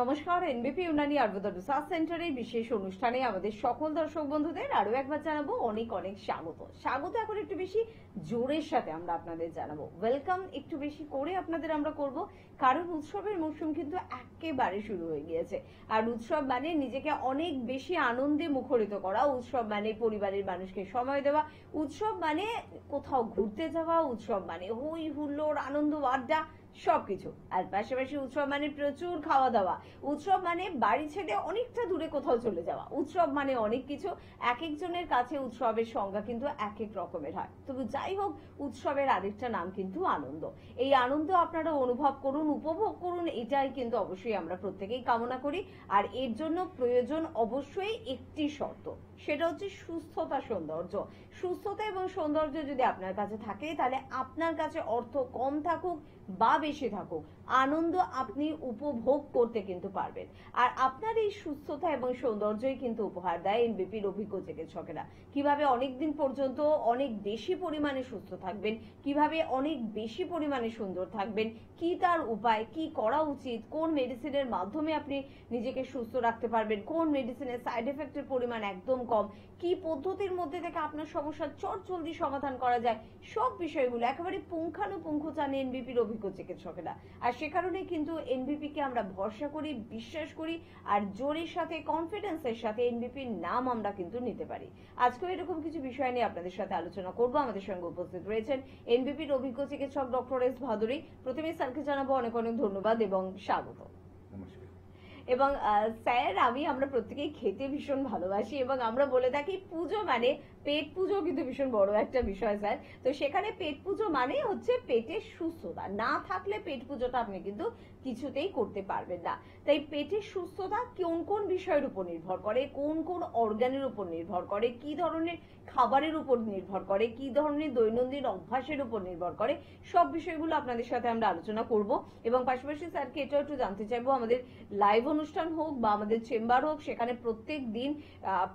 নমস্কার, এনবিপি ইউনানি আয়ুর্বেদ রিসার্চ সেন্টারের বিশেষ অনুষ্ঠানে আমাদের সকল দর্শক বন্ধুদের আরো একবার জানাবো অনেক অনেক স্বাগত। এখন একটু বেশি জোরের সাথে আমরা আপনাদের জানাবো ওয়েলকাম, একটু বেশি করে আপনাদের আমরা করব, কারণ উৎসবের মৌসুম কিন্তু একেবারে শুরু হয়ে গিয়েছে। আর উৎসব মানে নিজেকে অনেক বেশি আনন্দে মুখরিত করা, উৎসব মানে পরিবারের মানুষকে সময় দেওয়া, উৎসব মানে কোথাও ঘুরতে যাওয়া, উৎসব মানে হই হুল্লোড় আনন্দ আড্ডা সবকিছু। আর পাশাপাশি উৎসব মানে প্রচুর খাওয়া দাওয়া, উৎসব মানে বাড়ি ছেড়ে অনেকটা দূরে কোথাও চলে যাওয়া, উৎসব মানে অনেক কিছু। এক একজনের কাছে উৎসবের সংজ্ঞা কিন্তু এক এক রকমের হয়। তবু যাই হোক, উৎসবের আরেকটা নাম কিন্তু আনন্দ। এই আনন্দ আপনারা অনুভব করুন, উপভোগ করুন, এটাই কিন্তু অবশ্যই আমরা প্রত্যেকেই কামনা করি। আর এর জন্য প্রয়োজন অবশ্যই একটি শর্ত, সেটা হচ্ছে সুস্থতা সৌন্দর্য। সুস্থতা এবং সৌন্দর্য যদি আপনার কাছে থাকে, তাহলে আপনার কাছে অর্থ কম থাকুক বা বেশি থাকুক, আনন্দ আপনি উপভোগ করতে কিন্তু পারবেন। আর আপনার এই সুস্থতা এবং সৌন্দর্যই কিন্তু উপহার দেয় এনবিপির অভিজ্ঞ চিকিৎসকেরা। কিভাবে অনেকদিন পর্যন্ত অনেক বেশি পরিমাণে সুস্থ থাকবেন, কিভাবে অনেক বেশি পরিমাণে সুন্দর থাকবেন, কি তার উপায়, কি করা উচিত, কোন মেডিসিনের মাধ্যমে আপনি নিজেকে সুস্থ রাখতে পারবেন, কোন মেডিসিনের সাইড এফেক্টের পরিমাণ একদম কম, কি পদ্ধতির মধ্যে থেকে আপনার সমস্যার চটজলদি সমাধান করা যায়, সব বিষয়গুলো একেবারে পুঙ্খানুপুঙ্খ জানে এনবিপির অভিজ্ঞ চিকিৎসকেরা। আর সে কারণে কিন্তু এনবিপি কে আমরা ভরসা করি, বিশ্বাস করি, আর জোরের সাথে কনফিডেন্সের সাথে এনবিপির নাম আমরা কিন্তু নিতে পারি। আজকেও এরকম কিছু বিষয় নিয়ে আপনাদের সাথে আলোচনা করব। আমাদের সঙ্গে উপস্থিত রয়েছেন এনবিপির অভিজ্ঞ চিকিৎসক ডক্টর এস ভাদুরী। প্রথমে স্যারকে জানাবো অনেক অনেক ধন্যবাদ এবং স্বাগত। এবং স্যার, আমরা প্রত্যেকেই খেতে ভীষণ ভালোবাসি এবং আমরা বলে থাকি পুজো মানে পেট পুজো কিন্তু ভীষণ বড় একটা বিষয় স্যার। তো সেখানে পেট পুজো মানে হচ্ছে পেটের সুস্থতা, না থাকলে পেট পুজোটা আপনি কিন্তু কিছুতেই করতে পারবেন না। তাই পেটের সুস্থতা কোন কোন বিষয়ের উপর নির্ভর করে, কোন কোন অর্গানের উপর নির্ভর করে, কি ধরনের খাবারের উপর নির্ভর করে, কি ধরনের দৈনন্দিন অভ্যাসের উপর নির্ভর করে, সব বিষয়গুলো আপনাদের সাথে আমরা আলোচনা করব। এবং পাশাপাশি স্যারকে এটাও একটু জানতে চাইবো, আমাদের লাইভ অনুষ্ঠান হোক বা আমাদের চেম্বার হোক, সেখানে প্রত্যেক দিন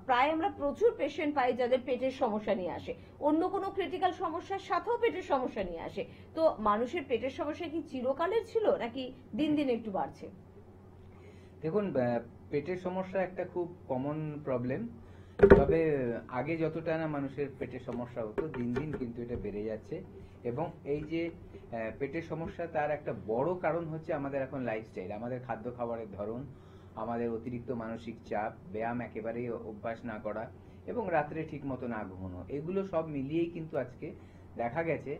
প্রায় আমরা প্রচুর পেশেন্ট পাই যাদের পেটের সমস্যা নিয়ে আসে, অন্য কোনো ক্রিটিক্যাল সমস্যার সাথেও পেটের সমস্যা নিয়ে আসে। তো মানুষের পেটের সমস্যা কি চিরকালের ছিল নাকি দিন দিন একটু বাড়ছে? দেখুন, পেটের সমস্যা একটা খুব কমন প্রবলেম। তবে আগে যতটা না মানুষের পেটের সমস্যা হতো, দিন দিন কিন্তু এটা বেড়ে যাচ্ছে। এবং এই যে পেটের সমস্যা, তার একটা বড় কারণ হচ্ছে আমাদের এখন লাইফস্টাইল, আমাদের খাদ্য খাবারের ধরন, আমাদের অতিরিক্ত মানসিক চাপ, ব্যায়াম একেবারেই অভ্যাস না করা এবং রাত্রে ঠিক মতো না ঘুমানো, এগুলো সব মিলিয়েই কিন্তু আজকে দেখা গেছে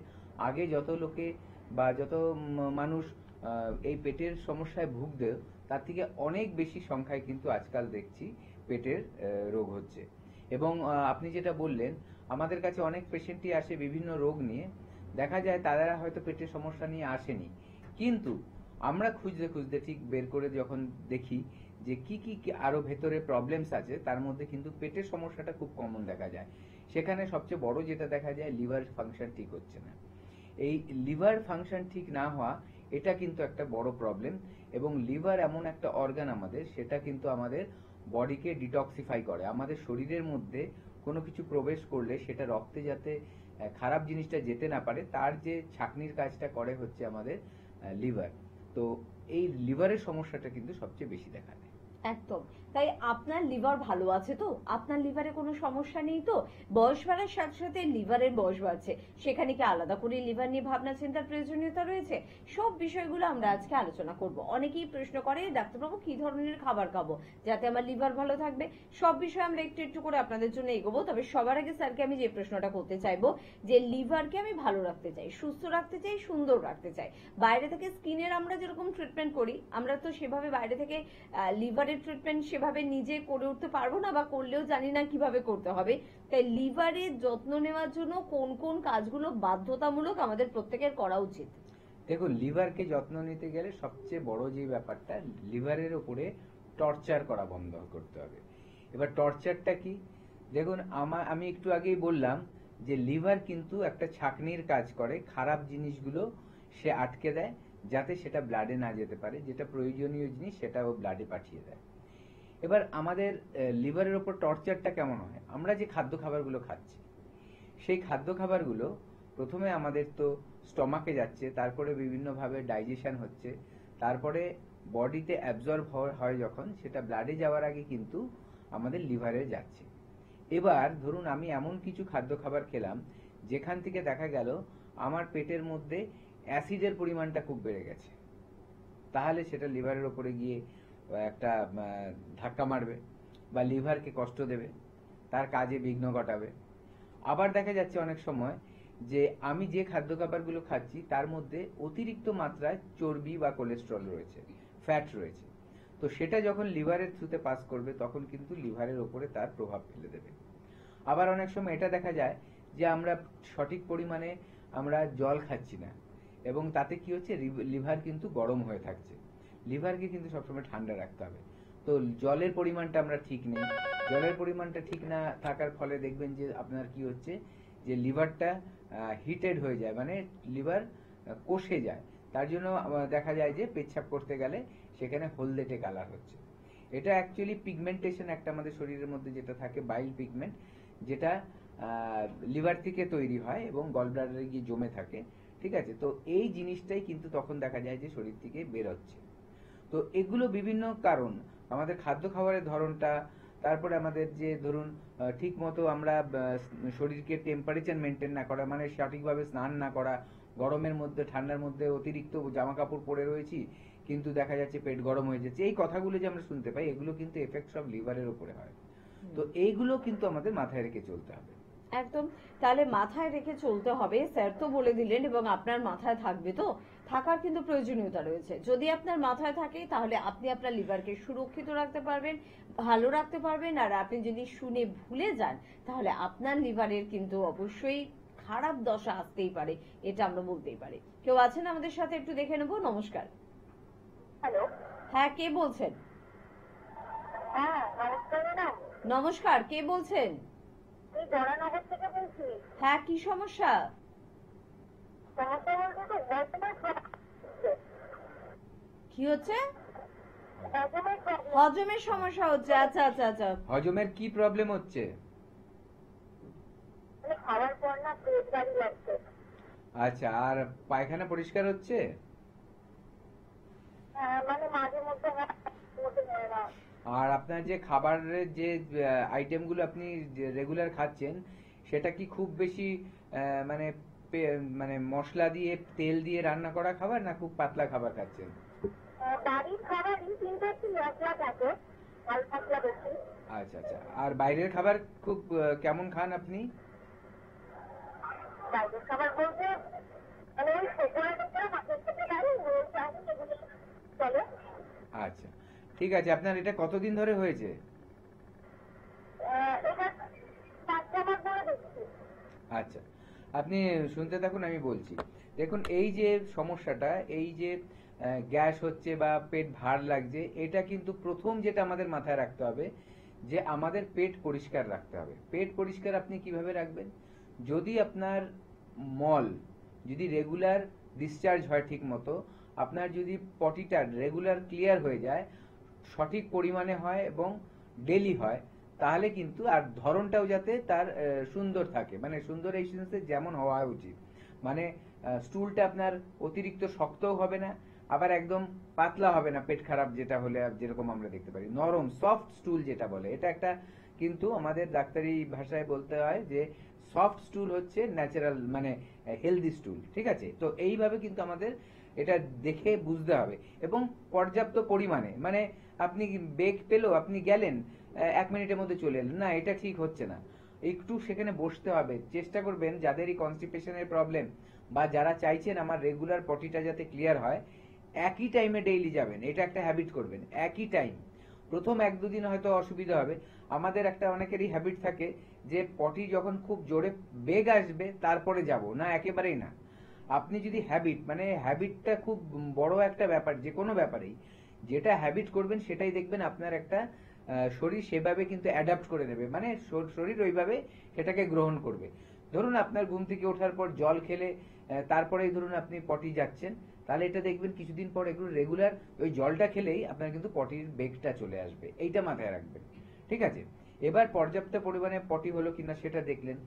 আগে যত লোকে বা যত মানুষ এই পেটের সমস্যায় ভুগত, তার থেকে অনেক বেশি সংখ্যায় কিন্তু আজকাল দেখছি পেটের রোগ হচ্ছে। এবং আপনি যেটা বললেন, আমাদের কাছে অনেক পেশেন্টই আসে বিভিন্ন রোগ নিয়ে, দেখা যায় তারা হয়তো পেটের সমস্যা নিয়ে আসেনি, কিন্তু আমরা খুঁজতে খুঁজতে ঠিক বের করে যখন দেখি যে কি কি আরো ভেতরে প্রবলেমস আছে, তার মধ্যে কিন্তু পেটের সমস্যাটা খুব কমন দেখা যায়। সেখানে সবচেয়ে বড় যেটা দেখা যায়, লিভার ফাংশন ঠিক হচ্ছে না। এই লিভার ফাংশন ঠিক না হওয়া, এটা কিন্তু একটা বড় প্রবলেম। এবং লিভার এমন একটা অর্গান আমাদের, সেটা কিন্তু আমাদের বডিকে ডিটক্সিফাই করে। আমাদের শরীরের মধ্যে কোনো কিছু প্রবেশ করলে সেটা রক্তে যাতে খারাপ জিনিসটা যেতে না পারে, তার যে ছাঁকনির কাজটা করে হচ্ছে আমাদের লিভার। তো এই লিভারের সমস্যাটা কিন্তু সবচেয়ে বেশি দেখা যায়। একদম তাই। আপনার লিভার ভালো আছে তো? আপনার লিভারে কোনো সমস্যা নেই তো? বয়স বাড়ার সাথে সাথে লিভারের বয়স বাড়ছে, সেখানে কি আলাদা করে লিভার নিয়ে ভাবনা চিন্তার প্রয়োজনীয়তা রয়েছে? সব বিষয়গুলো আমরা আজকে আলোচনা করব। অনেকেই প্রশ্ন করে, ডাক্তারবাবু কি ধরনের খাবার খাবো যাতে আমার লিভার ভালো থাকবে? সব বিষয়ে আমরা একটু একটু করে আপনাদের জন্য এগোবো। তবে সবার আগে স্যারকে আমি যে প্রশ্নটা করতে চাইবো, যে লিভারকে আমি ভালো রাখতে চাই, সুস্থ রাখতে চাই, সুন্দর রাখতে চাই, বাইরে থেকে স্কিনের আমরা যেরকম ট্রিটমেন্ট করি, আমরা তো সেভাবে বাইরে থেকে লিভারের ট্রিটমেন্ট সেভাবে নিজে করে উঠতে পারবো না, বা করলেও জানি না কিভাবে করতে হবে। তাই লিভারের যত্ন নেওয়ার জন্য কোন কোন কাজগুলো বাধ্যতামূলক আমাদের প্রত্যেকের করা উচিত? দেখুন, লিভারকে যত্ন নিতে গেলে সবচেয়ে বড় যে ব্যাপারটা, লিভারের উপরে টর্চার করা বন্ধ করতে হবে। এবার টর্চারটা কি? দেখুন, আমি একটু আগেই বললাম যে লিভার কিন্তু একটা ছাঁকনির কাজ করে, খারাপ জিনিসগুলো সে আটকে দেয় যাতে সেটা ব্লাডে না যেতে পারে, যেটা প্রয়োজনীয় জিনিস সেটা ও ব্লাডে পাঠিয়ে দেয়। এবার আমাদের লিভারের উপর টর্চারটা কেমন হয়? আমরা যে খাদ্য খাবারগুলো খাচ্ছি, সেই খাদ্য খাবারগুলো প্রথমে আমাদের তো স্টমাকে যাচ্ছে, তারপরে বিভিন্নভাবে ডাইজেশন হচ্ছে, তারপরে বডিতে অ্যাবজর্ব হয় যখন, সেটা ব্লাডে যাওয়ার আগে কিন্তু আমাদের লিভারে যাচ্ছে। এবার ধরুন আমি এমন কিছু খাদ্য খাবার খেলাম যেখান থেকে দেখা গেল আমার পেটের মধ্যে অ্যাসিডের পরিমাণটা খুব বেড়ে গেছে, তাহলে সেটা লিভারের ওপরে গিয়ে একটা ধাক্কা মারবে বা লিভারকে কষ্ট দেবে, তার কাজে বিঘ্ন ঘটাবে। আবার দেখা যাচ্ছে অনেক সময় যে আমি যে খাদ্য খাবারগুলো খাচ্ছি তার মধ্যে অতিরিক্ত মাত্রায় চর্বি বা কোলেস্ট্রল রয়েছে, ফ্যাট রয়েছে। তো সেটা যখন লিভারের থ্রুতে পাস করবে তখন কিন্তু লিভারের ওপরে তার প্রভাব ফেলে দেবে। আবার অনেক সময় এটা দেখা যায় যে আমরা সঠিক পরিমাণে আমরা জল খাচ্ছি না, এবং তাতে কি হচ্ছে, লিভার কিন্তু গরম হয়ে থাকছে। লিভারকে কিন্তু সবসময় ঠান্ডা রাখতে হবে। তো জলের পরিমাণটা আমরা ঠিক নেই, জলের পরিমাণটা ঠিক না থাকার ফলে দেখবেন যে আপনার কি হচ্ছে, যে লিভারটা হিটেড হয়ে যায়, মানে লিভার কষে যায়। তার জন্য দেখা যায় যে পেচ্ছাপ করতে গেলে সেখানে হলদেটে কালার হচ্ছে। এটা অ্যাকচুয়ালি পিগমেন্টেশন একটা আমাদের শরীরের মধ্যে যেটা থাকে, বাইল পিগমেন্ট, যেটা লিভার থেকে তৈরি হয় এবং গল ব্লাডারে গিয়ে জমে থাকে। ঠিক আছে, তো এই জিনিসটাই কিন্তু তখন দেখা যায় যে শরীর থেকে বেরোচ্ছে। তো এগুলো বিভিন্ন কারণ, আমাদের খাদ্য খাবারের ধরনটা, তারপরে আমাদের যে ধরুন ঠিক মতো আমরা শরীরকে টেম্পারেচার মেনটেন না করা, মানে সঠিকভাবে স্নান না করা, গরমের মধ্যে ঠান্ডার মধ্যে অতিরিক্ত জামা কাপড় পরে রয়েছি কিন্তু দেখা যাচ্ছে পেট গরম হয়ে যাচ্ছে, এই কথাগুলো যে আমরা শুনতে পাই এগুলো কিন্তু এফেক্ট সব লিভারের উপরে হয়। তো এইগুলো কিন্তু আমাদের মাথায় রেখে চলতে হবে। একদম, তাহলে মাথায় রেখে চলতে হবে। স্যার তো বলে দিলেন, এবং আপনার মাথায় থাকবে, তো থাকার কিন্তু প্রয়োজনীয়তা রয়েছে। যদি আপনার মাথায় থাকে তাহলে আপনি আপনার লিভারকে সুরক্ষিত রাখতে পারবেন, ভালো রাখতে পারবেন। আর আপনি যদি শুনে ভুলে যান তাহলে আপনার লিভারের কিন্তু অবশ্যই খারাপ দশা আসতেই পারে, এটা আমরা বলতেই পারি। কেউ আছেন আমাদের সাথে, একটু দেখে নেবো। নমস্কার। হ্যালো। হ্যাঁ, কে বলছেন? হ্যাঁ, নমস্কার ম্যাডাম। নমস্কার, কে বলছেন? এই জরানগর থেকে বলছি। হ্যাঁ, কি সমস্যা? সমস্যা বলতে তো হজমের প্রবলেম হচ্ছে। কি হচ্ছে? হজমের প্রবলেম। হজমের সমস্যা হচ্ছে। আচ্ছা আচ্ছা আচ্ছা। হজমের কি প্রবলেম হচ্ছে? মানে খাওয়ার পর না পেট ভারী লাগছে। আচ্ছা, আর পায়খানা পরিষ্কার হচ্ছে? মানে মাঝে মধ্যে হয়, মাঝে মধ্যে হয় না। আর আপনার যে খাবারের যে আইটেমগুলো আপনি রেগুলার খাচ্ছেন সেটা কি খুব বেশি মানে মানে মশলা দিয়ে তেল দিয়ে রান্না করা খাবার, না খুব পাতলা খাবার খাচ্ছেন? বাড়ির খাবারই, কিন্তু একটু মশলা থাকে, ঝাল মশলা বেশি। আচ্ছা আচ্ছা, আর বাইরের খাবার খুব কেমন খান আপনি? বাইরের খাবার বলতে মানে ওই ছোকরা টোকরা মাঝে খেতে পারি, রোল চাউমিন এগুলো চলে। আচ্ছা, ঠিক আছে। আপনার এটা কতদিন ধরে হয়েছে? এটা 5-6 মাস ধরে দেখছি। আচ্ছা, আপনি শুনতে থাকুন, আমি বলছি। দেখুন, এই যে সমস্যাটা, এই যে গ্যাস হচ্ছে বা পেট ভার লাগছে, এটা কিন্তু প্রথম যেটা আমাদের মাথায় রাখতে হবে যে আমাদের পেট পরিষ্কার রাখতে হবে। পেট পরিষ্কার আপনি কিভাবে রাখবেন? যদি আপনার মল যদি রেগুলার ডিসচার্জ হয় ঠিক মতো, আপনার যদি পটিটা রেগুলার ক্লিয়ার হয়ে যায়, সঠিক পরিমাণে হয় এবং ডেলি হয়, তাহলে কিন্তু, আর ধরনটাও যাতে তার সুন্দর থাকে, মানে সুন্দর এই সেন্সে যেমন হওয়া উচিত, মানে স্টুলটা আপনার অতিরিক্ত শক্তও হবে না, আবার একদম পাতলা হবে না, পেট খারাপ যেটা হলে যেরকম আমরা দেখতে পারি, নরম সফট স্টুল যেটা বলে, এটা একটা কিন্তু আমাদের ডাক্তারি ভাষায় বলতে হয় যে সফট স্টুল হচ্ছে ন্যাচারাল, মানে হেলদি স্টুল। ঠিক আছে, তো এইভাবে কিন্তু আমাদের এটা দেখে বুঝতে হবে, এবং পর্যাপ্ত পরিমাণে, মানে আপনি বেগ পেলো, আপনি গেলেন 1 মিনিটের মধ্যে চলে এলেন, না, এটা ঠিক হচ্ছে না। একটু সেখানে বসতে হবে। চেষ্টা করবেন যাদের এই কনস্টিপেশনের প্রবলেম, বা যারা চাইছেন আমার রেগুলার পটিটা যাতে ক্লিয়ার হয়, একই টাইমে ডেইলি যাবেন, এটা একটা হ্যাবিট করবেন, একই টাইম। প্রথম 1-2 দিন হয়তো অসুবিধা হবে। আমাদের একটা অনেকেরই হ্যাবিট থাকে যে পটি যখন খুব জোরে বেগ আসবে তারপরে যাব, না, একেবারেই না। আপনি যদি হ্যাবিট, মানে হ্যাবিটটা খুব বড় একটা ব্যাপার, যে কোনো ব্যাপারেই যেটা হ্যাবিট করবেন সেটাই দেখবেন আপনার একটা শরীর সেভাবে কিন্তু অ্যাডাপ্ট করে নেবে, মানে শরীর ওইভাবে সেটাকে গ্রহণ করবে। ধরুন আপনার ঘুম থেকে ওঠার পর জল খেলে তারপরেই ধরুন আপনি পটি যাচ্ছেন, তাহলে এটা দেখবেন কিছুদিন পর এগুলো রেগুলার ওই জলটা খেলেই আপনার কিন্তু পটির বেগটা চলে আসবে, এইটা মাথায় রাখবেন। ঠিক আছে, এবার পর্যাপ্ত পরিমাণে পটি হলো কিনা সেটা দেখলেন।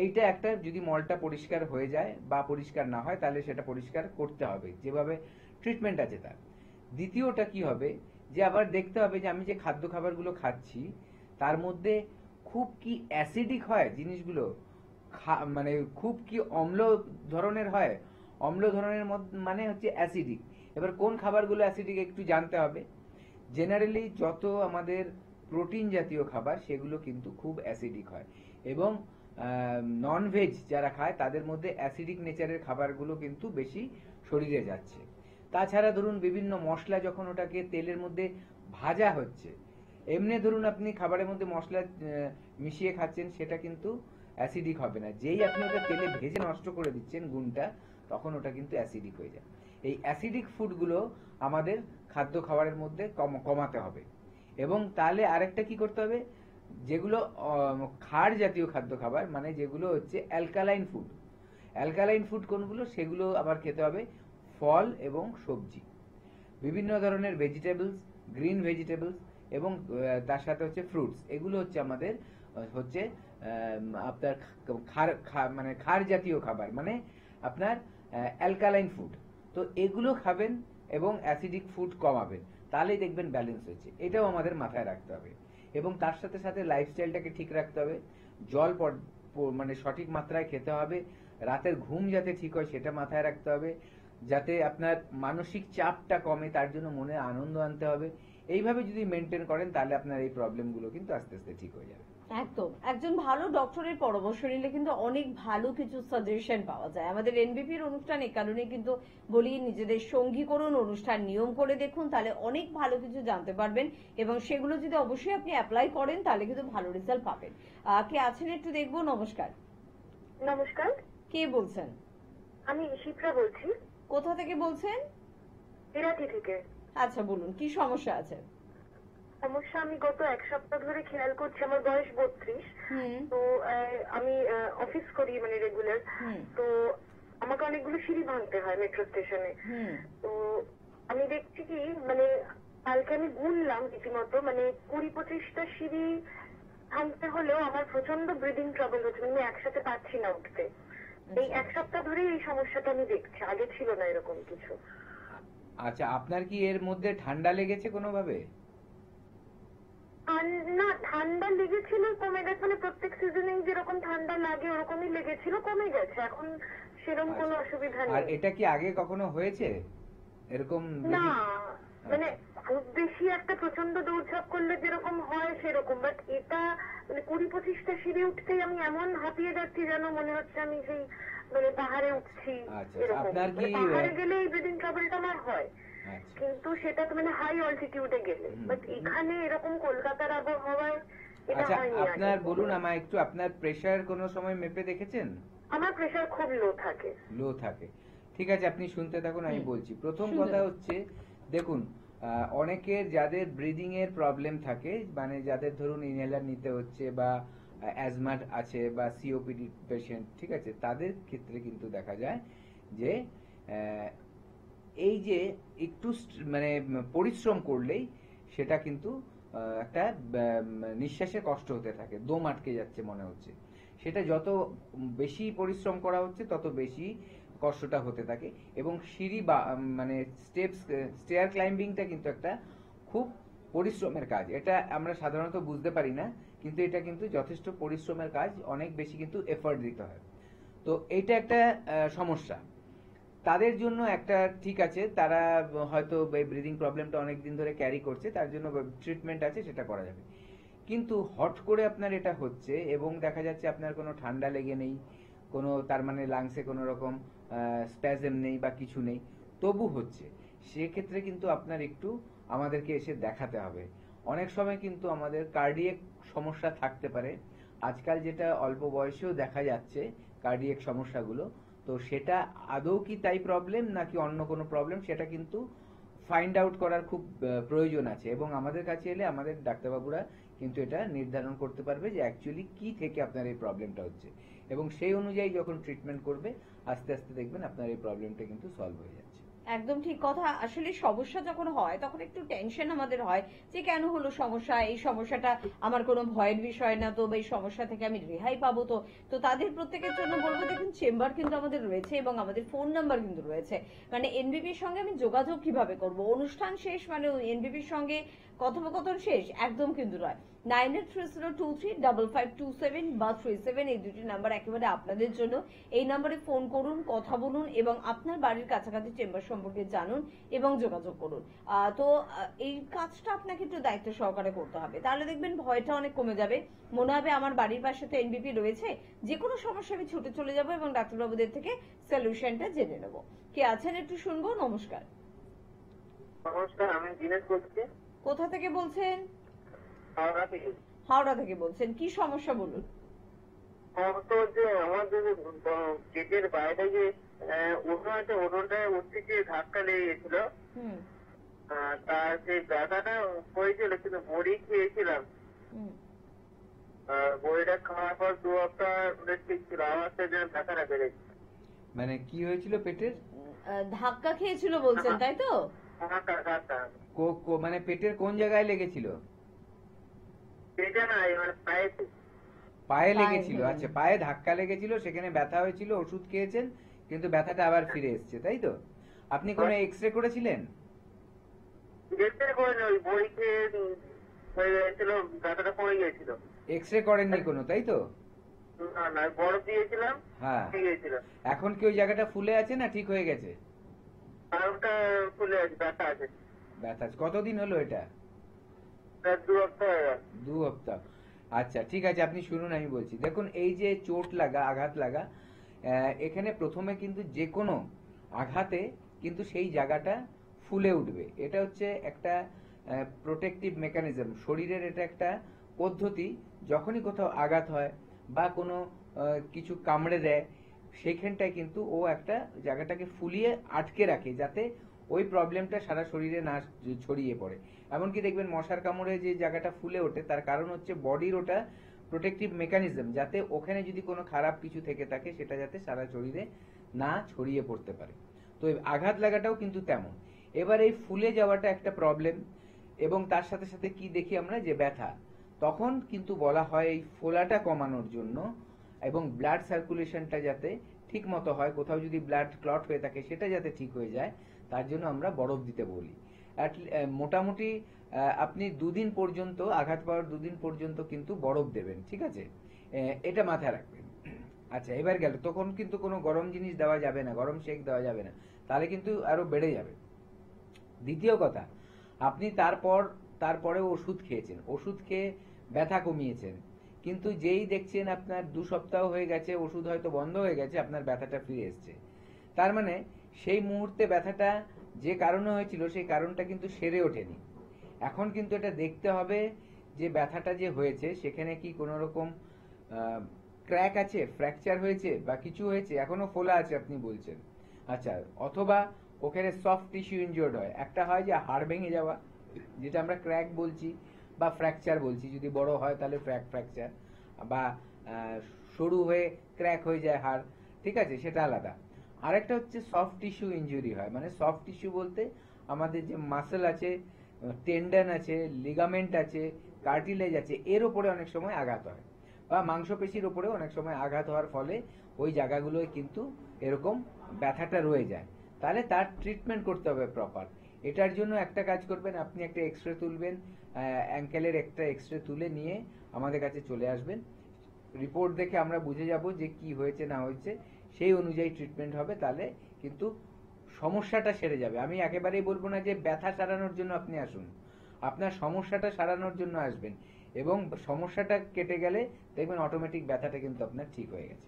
এইটা একটা, যদি মলটা পরিষ্কার হয়ে যায় বা পরিষ্কার না হয় তাহলে সেটা পরিষ্কার করতে হবে, যেভাবে ট্রিটমেন্ট আছে তার। দ্বিতীয়টা কি হবে, যে আবার দেখতে হবে যে আমি যে খাদ্য খাবারগুলো খাচ্ছি তার মধ্যে খুব কি অ্যাসিডিক হয় জিনিসগুলো, মানে খুব কি অম্ল ধরনের হয়। অম্ল ধরনের মানে হচ্ছে অ্যাসিডিক। এবার কোন খাবারগুলো অ্যাসিডিক একটু জানতে হবে। জেনারেলি যত আমাদের প্রোটিন জাতীয় খাবার সেগুলো কিন্তু খুব অ্যাসিডিক হয়, এবং নন ভেজ যারা খায় তাদের মধ্যে অ্যাসিডিক নেচারের খাবারগুলো কিন্তু বেশি শরীরে যাচ্ছে। তাছাড়া ধরুন বিভিন্ন মশলা যখন ওটাকে তেলের মধ্যে ভাজা হচ্ছে, এমনি ধরুন আপনি খাবারের মধ্যে মশলা মিশিয়ে খাচ্ছেন, সেটা কিন্তু অ্যাসিডিক হবে না। যেই আপনি ওটা তেলে ভেজে নষ্ট করে দিচ্ছেন গুণটা, তখন ওটা কিন্তু অ্যাসিডিক হয়ে যায়। এই অ্যাসিডিক ফুডগুলো আমাদের খাদ্য খাবারের মধ্যে কমাতে হবে। এবং তাহলে আরেকটা কি করতে হবে, যেগুলো ক্ষার জাতীয় খাদ্য খাবার, মানে যেগুলো হচ্ছে অ্যালকালাইন ফুড, অ্যালকালাইন ফুড কোনগুলো সেগুলো আবার খেতে হবে ফল এবং সবজি, বিভিন্ন ধরনের ভেজিটেবলস, গ্রিন ভেজিটেবলস, এবং তার সাথে হচ্ছে ফ্রুটস। এগুলো হচ্ছে আমাদের হচ্ছে আপনার মানে ক্ষার জাতীয় খাবার, মানে আপনার অ্যালকালাইন ফুড। তো এগুলো খাবেন এবং অ্যাসিডিক ফুড কমাবেন, তাহলেই দেখবেন ব্যালেন্স হয়েছে। এটাও আমাদের মাথায় রাখতে হবে। এবং তার সাথে সাথে লাইফস্টাইলটাকে ঠিক রাখতে হবে। জল মানে সঠিক মাত্রায় খেতে হবে। রাতের ঘুম যাতে ঠিক হয় সেটা মাথায় রাখতে হবে। যাতে আপনার মানসিক চাপটা কমে, তার জন্য মনে আনন্দ আনতে হবে। এইভাবে যদি মেনটেন করেন তাহলে আপনার এই প্রবলেমগুলো কিন্তু আস্তে আস্তে ঠিক হয়ে যাবে। একদম, একজন ভালো ডক্টরের পরামর্শ নিলে কিন্তু অনেক ভালো কিছু সাজেশন পাওয়া যায়। আমাদের এনবিপির অনুষ্ঠান এ কারণে কিন্তু বলি, নিজেদের সঙ্গী করুন, অনুষ্ঠান নিয়ম করে দেখুন, তাহলে অনেক ভালো কিছু জানতে পারবেন, এবং সেগুলো যদি অবশ্যই আপনি অ্যাপ্লাই করেন তাহলে কিন্তু ভালো রেজাল্ট পাবেন। কে আছেন একটু দেখবো। নমস্কার। নমস্কার, কে বলছেন? আমি শিপ্রা বলছি। কোথা থেকে বলছেন? বিরাটি থেকে। আচ্ছা, বলুন কি সমস্যা আছে? সমস্যা, আমি গত এক সপ্তাহ ধরে খেয়াল করছি, আমার বয়স 32। তো আমি অফিস করি মানে রেগুলার। তো আমাকে অনেকগুলো সিঁড়ি ভাঙতে হয় মেট্রো স্টেশনে। তো আমি দেখছি কি, মানে কালকে আমি গুনলাম রীতিমতো, মানে 20-25টা সিঁড়ি ভাঙতে হলেও আমার প্রচন্ড ব্রিদিং ট্রাবল হচ্ছে, মানে আমি একসাথে পাচ্ছি না উঠতে। এই এক সপ্তাহ ধরে এই সমস্যাটা আমি দেখছি, আগে ছিল না এরকম কিছু। আচ্ছা, আপনার কি এর মধ্যে ঠান্ডা লেগেছে কোনোভাবে? না, ঠান্ডা লেগেছিল, কমে গেছে, মানে প্রত্যেক সিজনে যেরকম ঠান্ডা লাগে ওরকমই লেগেছিল, কমে গেছে এখন, সেরকম কোনো অসুবিধা নেই। আর এটা কি আগে কখনো হয়েছে এরকম? না, মানে খুব বেশি একটা প্রচন্ড দৌড়ঝাঁপ করলে যেরকম হয় সেরকম, বাট এটা মানে 20-25টা সিঁড়ি উঠতেই আমি এমন হাঁপিয়ে যাচ্ছি যেন মনে হচ্ছে আমি সেই মানে পাহাড়ে উঠছি। এরকম পাহাড়ে গেলে এই ব্রিদিং ট্রাবলটা আমার হয়, কিন্তু সেটা তো মানে হাই অল্টিটিউডে গেলে, বাট এখানে এরকম কলকাতার আবহাওয়ায় এটা হয়নি। আপনার বলুন আমায় একটু, আপনার প্রেসার কোনো সময় মেপে দেখেছেন? আমার প্রেসার খুব লো থাকে। লো থাকে, ঠিক আছে, আপনি শুনতে থাকুন, আমি বলছি। প্রথম কথা হচ্ছে, দেখুন অনেকের যাদের ব্রিদিং এর প্রবলেম থাকে, মানে যাদের ধরুন ইনহেলার নিতে হচ্ছে, বা অ্যাজমা আছে, বা সিওপিডি পেশেন্ট, ঠিক আছে, তাদের ক্ষেত্রে কিন্তু দেখা যায় যে এই যে একটু মানে পরিশ্রম করলেই সেটা কিন্তু একটা নিঃশ্বাসে কষ্ট হতে থাকে, দম আটকে যাচ্ছে মনে হচ্ছে। সেটা যত বেশি পরিশ্রম করা হচ্ছে তত বেশি কষ্টটা হতে থাকে। এবং সিঁড়ি বা মানে স্টেয়ার ক্লাইম্বিংটা কিন্তু একটা খুব পরিশ্রমের কাজ। এটা আমরা সাধারণত বুঝতে পারি না, কিন্তু এটা কিন্তু যথেষ্ট পরিশ্রমের কাজ, অনেক বেশি কিন্তু এফর্ট দিতে হয়। তো এটা একটা সমস্যা তাদের জন্য। একটা ঠিক আছে, তারা হয়তো ব্রিদিং প্রবলেমটা অনেকদিন ধরে ক্যারি করছে, তার জন্য ট্রিটমেন্ট আছে, সেটা করা যাবে। কিন্তু হট করে আপনার এটা হচ্ছে এবং দেখা যাচ্ছে আপনার কোনো ঠান্ডা লেগে নেই, কোনো তার মানে লাংসে কোনো রকম স্প্যাজম নেই বা কিছু নেই, তবু হচ্ছে, সেক্ষেত্রে কিন্তু আপনার একটু আমাদেরকে এসে দেখাতে হবে। অনেক সময় কিন্তু আমাদের কার্ডিয়াক সমস্যা থাকতে পারে, আজকাল যেটা অল্প বয়সেও দেখা যাচ্ছে কার্ডিয়াক সমস্যাগুলো। তো সেটা আদৌ কি তাই প্রবলেম নাকি অন্য কোনো প্রবলেম, সেটা কিন্তু ফাইন্ড আউট করার খুব প্রয়োজন আছে। এবং আমাদের কাছে এলে আমাদের ডাক্তারবাবুরা কিন্তু এটা নির্ধারণ করতে পারবে যে অ্যাকচুয়ালি কি থেকে আপনার এই প্রবলেমটা হচ্ছে, এবং সেই অনুযায়ী যখন ট্রিটমেন্ট করবে আস্তে আস্তে দেখবেন আপনার এই প্রবলেমটা কিন্তু সলভ হয়ে যাচ্ছে। একদম ঠিক কথা। আসলে সমস্যা যখন হয় তখন একটু টেনশন আমাদের হয় যে কেন হলো সমস্যা, এই সমস্যাটা আমার কোনো ভয়ের বিষয় না তো, বা এই সমস্যা থেকে আমি রেহাই পাবো তো। তো তাদের প্রত্যেকের জন্য বলবো, দেখুন চেম্বার কিন্তু আমাদের রয়েছে এবং আমাদের ফোন নাম্বার কিন্তু রয়েছে। মানে এনবিপির সঙ্গে আমি যোগাযোগ কিভাবে করব, অনুষ্ঠান শেষ মানে এনবিপির সঙ্গে কথোপকথন শেষ, একদম কিন্তু নয়। 9830235527 বা 37, এই দুটি নাম্বার একেবারে আপনাদের জন্য। এই নাম্বারে ফোন করুন, কথা বলুন এবং আপনার বাড়ির কাছাকাছি চেম্বার সম্পর্কে জানুন এবং যোগাযোগ করুন। এই কাজটা আপনাকে একটু দায়িত্ব সহকারে করতে হবে, তাহলে দেখবেন ভয়টা অনেক কমে যাবে। মনে হবে আমার বাড়ির পাশে তো এনবিপি রয়েছে, যে কোনো সমস্যা আমি ছুটে চলে যাবো এবং ডাক্তারবাবুদের থেকে সলিউশনটা জেনে নেবো। কে আছেন একটু শুনবো। নমস্কার। নমস্কার, আমি দিনেশ বলছি। কোথা থেকে বলছেন? হাওড়া থেকে। হাওড়া থেকে বলছেন, কি সমস্যা বলুন। সমস্যা হচ্ছে আমার যে পেটের বাইরে যে উঠোন আছে, উঠোনটায় উঠতে গিয়ে ধাক্কা লেগে গেছিল। তার সেই ব্যথাটা হয়েছিল, কিন্তু বড়ি খেয়েছিলাম। বড়িটা খাওয়ার পর 2 সপ্তাহ ঠিক ছিল, আমার সেদিন ব্যথাটা বেড়েছে। মানে কি হয়েছিল পেটের? ধাক্কা খেয়েছিল বলছেন, তাই তো? মানে পেটের কোন জায়গায় লেগেছিল? পেটে নাই, মানে পায়েতে। পায়ে লেগেছিল। আচ্ছা, পায়ে ধাক্কা লেগেছিল, সেখানে ব্যথা হয়েছিল, ওষুধ খেয়েছেন, কিন্তু ব্যথাটা আবার ফিরে এসেছে, তাই তো? আপনি কোনো এক্সরে করেছিলেন? এক্সরে করেনি, ওই বড়ি খেয়ে হয়ে গেছিল, ব্যথাটা কমে গিয়েছিল। এক্সরে করেননি কোনো, তাই তো? না না, বরফ দিয়েছিলাম। হ্যাঁ। ঠিক গিয়েছিল। এখন কি ওই জায়গাটা ফুলে আছে না ঠিক হয়ে গেছে? আর ওটা ফুলে আছে, ব্যথা আছে। ব্যথা আছে। কতদিন হলো এটা? 2 সপ্তাহ হয়ে গেল। 2 সপ্তাহ। আচ্ছা, ঠিক আছে, আপনি শুনুন, আমি বলছি। দেখুন, এই যে চোট লাগা, আঘাত লাগা, এখানে প্রথমে কিন্তু যে কোনো আঘাতে কিন্তু সেই জায়গাটা ফুলে উঠবে। এটা হচ্ছে একটা প্রোটেক্টিভ মেকানিজম, শরীরের এটা একটা পদ্ধতি। যখনই কোথাও আঘাত হয় বা কোনো কিছু কামড়ে দেয়, সেইখানটায় কিন্তু ও একটা জায়গাটাকে ফুলিয়ে আটকে রাখে, যাতে ওই প্রবলেমটা সারা শরীরে না ছড়িয়ে পড়ে। এমনকি দেখবেন মশার কামড়ে যে জায়গাটা ফুলে ওঠে, তার কারণ হচ্ছে বডির ওটা প্রোটেক্টিভ মেকানিজম, যাতে ওখানে যদি কোনো খারাপ কিছু থেকে থাকে সেটা যাতে সারা শরীরে না ছড়িয়ে পড়তে পারে। তো আঘাত লাগাটাও কিন্তু তেমন। এবার এই ফুলে যাওয়াটা একটা প্রবলেম, এবং তার সাথে সাথে কি দেখি আমরা, যে ব্যথা। তখন কিন্তু বলা হয় এই ফোলাটা কমানোর জন্য এবং ব্লাড সার্কুলেশনটা যাতে ঠিক মতো হয়, কোথাও যদি ব্লাড ক্লট হয়ে থাকে সেটা যাতে ঠিক হয়ে যায়, তার জন্য আমরা বরফ দিতে বলি। মোটামুটি আপনি 2 দিন পর্যন্ত, আঘাত পাওয়ার 2 দিন পর্যন্ত কিন্তু বরফ দেবেন, ঠিক আছে? এটা মাথায় রাখবেন। আচ্ছা, এবার গেল, তখন কিন্তু কোনো গরম জিনিস দেওয়া যাবে না, গরম শেক দেওয়া যাবে না, তাহলে কিন্তু আরো বেড়ে যাবে। দ্বিতীয় কথা, আপনি তারপরে ওষুধ খেয়েছেন, ওষুধ খেয়ে ব্যথা কমিয়েছেন, কিন্তু যেই দেখছেন আপনার 2 সপ্তাহ হয়ে গেছে, ওষুধ হয়তো বন্ধ হয়ে গেছে, আপনার ব্যথাটা ফিরে এসছে। তার মানে সেই মুহূর্তে ব্যথাটা যে কারণে হয়েছিল সেই কারণটা কিন্তু সেরে ওঠেনি। এখন কিন্তু এটা দেখতে হবে যে ব্যথাটা যে হয়েছে সেখানে কি কোনো রকম ক্র্যাক আছে, ফ্র্যাকচার হয়েছে বা কিছু হয়েছে, এখনো ফোলা আছে আপনি বলছেন। আচ্ছা, অথবা ওখানে সফট টিস্যু ইনজুর্ড হয়। একটা হয় যে হাড় ভেঙে যাওয়া, যেটা আমরা ক্র্যাক বলছি বা ফ্র্যাকচার বলছি, যদি বড় হয় তাহলে ফ্র্যাকচার, বা সরু হয়ে ক্র্যাক হয়ে যায় হাড়, ঠিক আছে, সেটা আলাদা। আরেকটা হচ্ছে সফট টিস্যু ইনজুরি হয়। মানে সফট টিস্যু বলতে আমাদের যে মাসল আছে, টেন্ডন আছে, লিগামেন্ট আছে, কার্টিলেজ আছে, এর উপরে অনেক সময় আঘাত হয়, বা মাংসপেশির উপরে অনেক সময় আঘাত হওয়ার ফলে ওই জায়গাগুলোয় কিন্তু এরকম ব্যথাটা রয়ে যায়। তাহলে তার ট্রিটমেন্ট করতে হবে প্রপার। এটার জন্য একটা কাজ করবেন, আপনি একটা এক্সরে তুলবেন, অ্যাঙ্কেলের একটা এক্সরে তুলে নিয়ে আমাদের কাছে চলে আসবেন। রিপোর্ট দেখে আমরা বুঝে যাব যে কি হয়েছে না হয়েছে, সেই অনুযায়ী ট্রিটমেন্ট হবে, তাহলে কিন্তু সমস্যাটা সেরে যাবে। আমি একেবারেই বলবো না যে ব্যথা সারানোর জন্য আপনি আসুন, আপনার সমস্যাটা সারানোর জন্য আসবেন, এবং সমস্যাটা কেটে গেলে দেখবেন অটোমেটিক ব্যথাটা কিন্তু আপনার ঠিক হয়ে গেছে।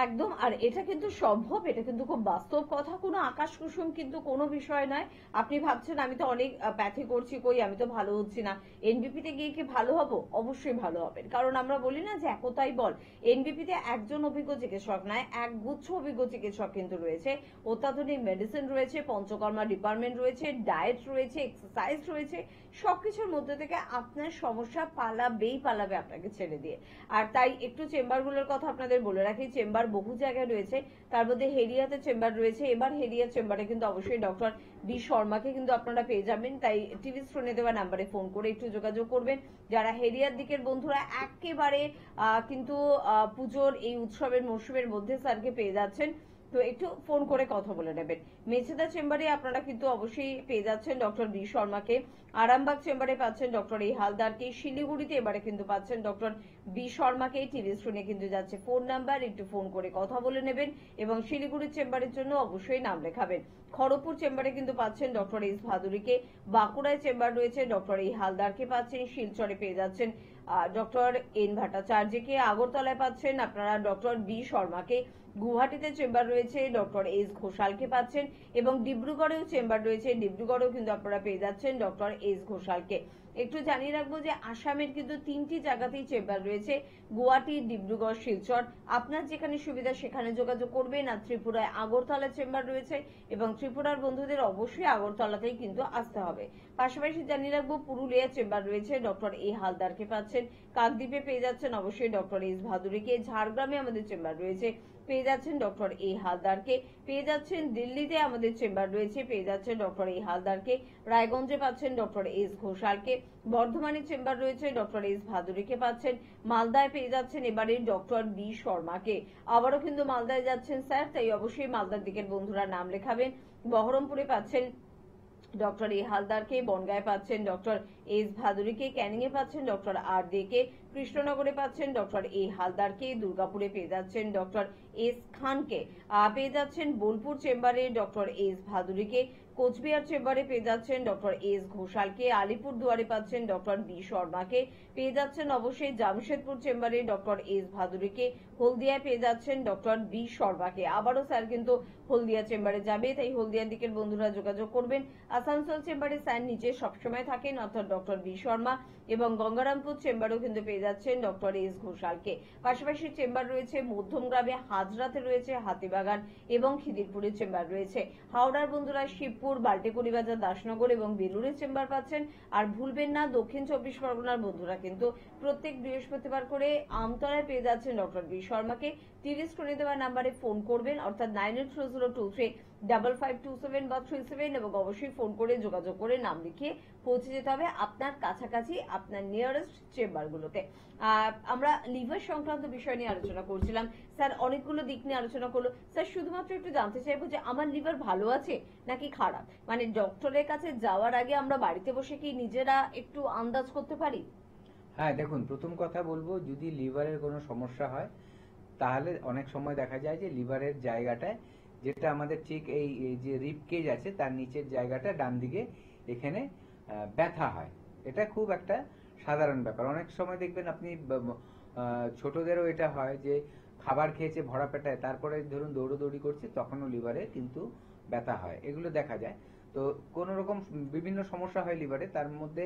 একদম। আর এটা কিন্তু সম্ভব, এটা কিন্তু খুব বাস্তব কথা, কোনো আকাশ কুসুম কিন্তু কোনো বিষয় নয়। আপনি ভাবছেন আমি তো অনেক প্যাথি করছি, কই আমি তো ভালো হচ্ছি না, এনবিপি তে গিয়ে কি ভালো হব? অবশ্যই ভালো হবেন, কারণ আমরা বলি না যে একতাই বল। এনবিপি তে একজন অভিজ্ঞ চিকিৎসক নয়, একগুচ্ছ অভিজ্ঞ চিকিৎসক কিন্তু রয়েছে, অত্যাধুনিক মেডিসিন রয়েছে, পঞ্চকর্মা ডিপার্টমেন্ট রয়েছে, ডায়েট রয়েছে, এক্সারসাইজ রয়েছে, সবকিছুর মধ্যে থেকে আপনার সমস্যা পালাবে আপনাকে ছেড়ে দিয়ে। আর তাই একটু চেম্বারগুলোর কথা আপনাদের বলে রাখি, চেম্বার বহু জায়গায় রয়েছে, তার মধ্যে হেরিয়াতে চেম্বার রয়েছে। এবার হেরিয়া চেম্বারে কিন্তু অবশ্যই ডক্টর বি শর্মাকে কিন্তু আপনারা পেয়ে যাবেন। তাই টিভি স্ক্রিনে দেওয়া নাম্বারে ফোন করে একটু যোগাযোগ করবেন। যারা হেরিয়ার দিকের বন্ধুরা একেবারে কিন্তু পুজোর এই উৎসবের মরশুমের মধ্যে স্যারকে পেয়ে যাচ্ছেন, তো একটু ফোন করে কথা বলে নেবেন। মেছেদা চেম্বারে আপনারা কিন্তু অবশ্যই পেয়ে যাচ্ছেন ডক্টর বি শর্মাকে, আরামবাগ চেম্বারে পাচ্ছেন ডক্টর এই হালদারকে, শিলিগুড়িতে এবারে কিন্তু পাচ্ছেন ডক্টর বি শর্মাকে। টিভি স্ক্রিনে কিন্তু যাচ্ছে ফোন নাম্বার, একটু ফোন করে কথা বলে নেবেন এবং শিলিগুড়ির চেম্বারের জন্য অবশ্যই নাম লেখাবেন। খড়গপুর চেম্বারে কিন্তু পাচ্ছেন ডক্টর এস ভাদুরীকে, বাঁকুড়ায় চেম্বার রয়েছে ডক্টর এই হালদারকে পাচ্ছেন, শিলচরে পেয়ে যাচ্ছেন ডক্টর এন ভট্টাচার্যকে, আগরতলায় পাচ্ছেন আপনারা ডক্টর বি শর্মাকে, গুয়াহাটিতে চেম্বার রয়েছে ডক্টর এস ঘোষালকে পাচ্ছেন এবং ডিব্রুগড়েও চেম্বার রয়েছে, ডিব্রুগড়েও কিন্তু আপনারা পেয়ে যাচ্ছেন ডক্টর এস ঘোষালকে। একটু জানিয়ে রাখবো যে আসামের কিন্তু 3টি জায়গাতেই চেম্বার রয়েছে, গুয়াহাটি, ডিব্রুগড়, শিলচর। আপনার যেখানে সুবিধা সেখানে যোগাযোগ করবেন। আর ত্রিপুরায় আগরতলা চেম্বার রয়েছে এবং ত্রিপুরার বন্ধুদের অবশ্যই আগরতলাতেই কিন্তু আসতে হবে। পাশাপাশি জানিয়ে রাখবো পুরুলিয়া চেম্বার রয়েছে ডক্টর এ হালদারকে পাচ্ছেন, কাকদ্বীপে পেয়ে যাচ্ছেন অবশ্যই ডক্টর এস ভাদুরীকে, ঝাড়গ্রামে আমাদের চেম্বার রয়েছে, পেয়ে যাচ্ছেন ডক্টর এ হালদারকে, পেয়ে যাচ্ছেন দিল্লিতে আমাদের চেম্বার রয়েছে, পেয়ে যাচ্ছেন ডক্টর এ হালদারকে, রায়গঞ্জে পাচ্ছেন ডক্টর এস ঘোষালকে, বর্ধমানের চেম্বার রয়েছে ডক্টর এস ভাদুরীকে পাচ্ছেন, মালদায় পেয়ে যাচ্ছেন এবারে ডক্টর বি শর্মাকে। আবারও কিন্তু মালদায় যাচ্ছেন স্যার, তাই অবশ্যই মালদার দিকের বন্ধুরা নাম লেখাবেন। বহরমপুরে পাচ্ছেন ডক্টর এ হালদারকে, বনগাঁয় পাচ্ছেন ডক্টর এস ভাদুরীকে, ক্যানিং এ পাচ্ছেন ডক্টর আর দে কে, কৃষ্ণনগরে পাচ্ছেন ডক্টর এ হালদারকে, দুর্গাপুরে পেয়ে যাচ্ছেন ডক্টর এস খানকে, পেয়ে যাচ্ছেন বোলপুর চেম্বারে ডক্টর এস ভাদুরীকে, কোচবিহার চেম্বারে পেয়ে যাচ্ছেন ডক্টর এস ঘোষালকে, আলিপুর দুয়ারে পাচ্ছেন ডক্টর বি শর্মাকে, পেয়ে যাচ্ছেন অবশ্যই জামশেদপুর চেম্বারে ডক্টর এস ভাদুরীকে, হলদিয়ায় পেয়ে যাচ্ছেন ডক্টর বি শর্মাকে। আবারও স্যার কিন্তু হলদিয়া চেম্বারে যাবে, তাই হলদিয়ার দিকের বন্ধুরা যোগাযোগ করবেন। আসানসোল চেম্বারে স্যার নিচে সবসময় থাকেন অর্থাৎ ডক্টর বি শর্মা, এবং গঙ্গারামপুর চেম্বারেও কিন্তু পেয়ে যাচ্ছেন ডক্টর এস ঘোষালকে। পাশাপাশি চেম্বার রয়েছে মধ্যমগ্রামে, হাজরাতে রয়েছে, হাতিবাগান এবং খিদিরপুরের চেম্বার রয়েছে। হাওড়ার বন্ধুরা শিবপুর, বাল্টিকুড়ি বাজার, দাসনগর এবং বেলুরের চেম্বার পাচ্ছেন। আর ভুলবেন না দক্ষিণ 24 পরগনার বন্ধুরা কিন্তু প্রত্যেক বৃহস্পতিবার করে আমতলায় পেয়ে যাচ্ছেন ডক্টর বি শর্মাকে। টিভি স্ক্রিনে দেওয়া নাম্বারে ফোন করবেন অর্থাৎ 9830235527 বা 37 এবং অবশ্যই ফোন করে যোগাযোগ করে নাম লিখিয়ে পৌঁছে যেতে হবে আপনার কাছাকাছি আপনার নিয়ারেস্ট চেম্বারগুলোতে। আমরা লিভার সংক্রান্ত বিষয় নিয়ে আলোচনা করছিলাম, স্যার অনেকগুলো দিক নিয়ে আলোচনা করলো। স্যার শুধুমাত্র একটু জানতে চাইবো যে আমার লিভার ভালো আছে নাকি খারাপ, মানে ডক্টরের কাছে যাওয়ার আগে আমরা বাড়িতে বসে কি নিজেরা একটু আন্দাজ করতে পারি? হ্যাঁ দেখুন, প্রথম কথা বলবো, যদি লিভারের কোনো সমস্যা হয় তাহলে অনেক সময় দেখা যায় যে লিভারের জায়গাটায়, যেটা আমাদের ঠিক এই যে রিব কেজ আছে তার নিচের জায়গাটা ডান দিকে, এখানে ব্যথা হয়। এটা খুব একটা সাধারণ ব্যাপার। অনেক সময় দেখবেন আপনি ছোটদেরও এটা হয় যে খাবার খেয়েছে ভরা পেটায়, তারপরে ধরুন দৌড়োদৌড়ি করছে, তখনও লিভারে কিন্তু ব্যথা হয়, এগুলো দেখা যায়। তো কোন রকম বিভিন্ন সমস্যা হয় লিভারে, তার মধ্যে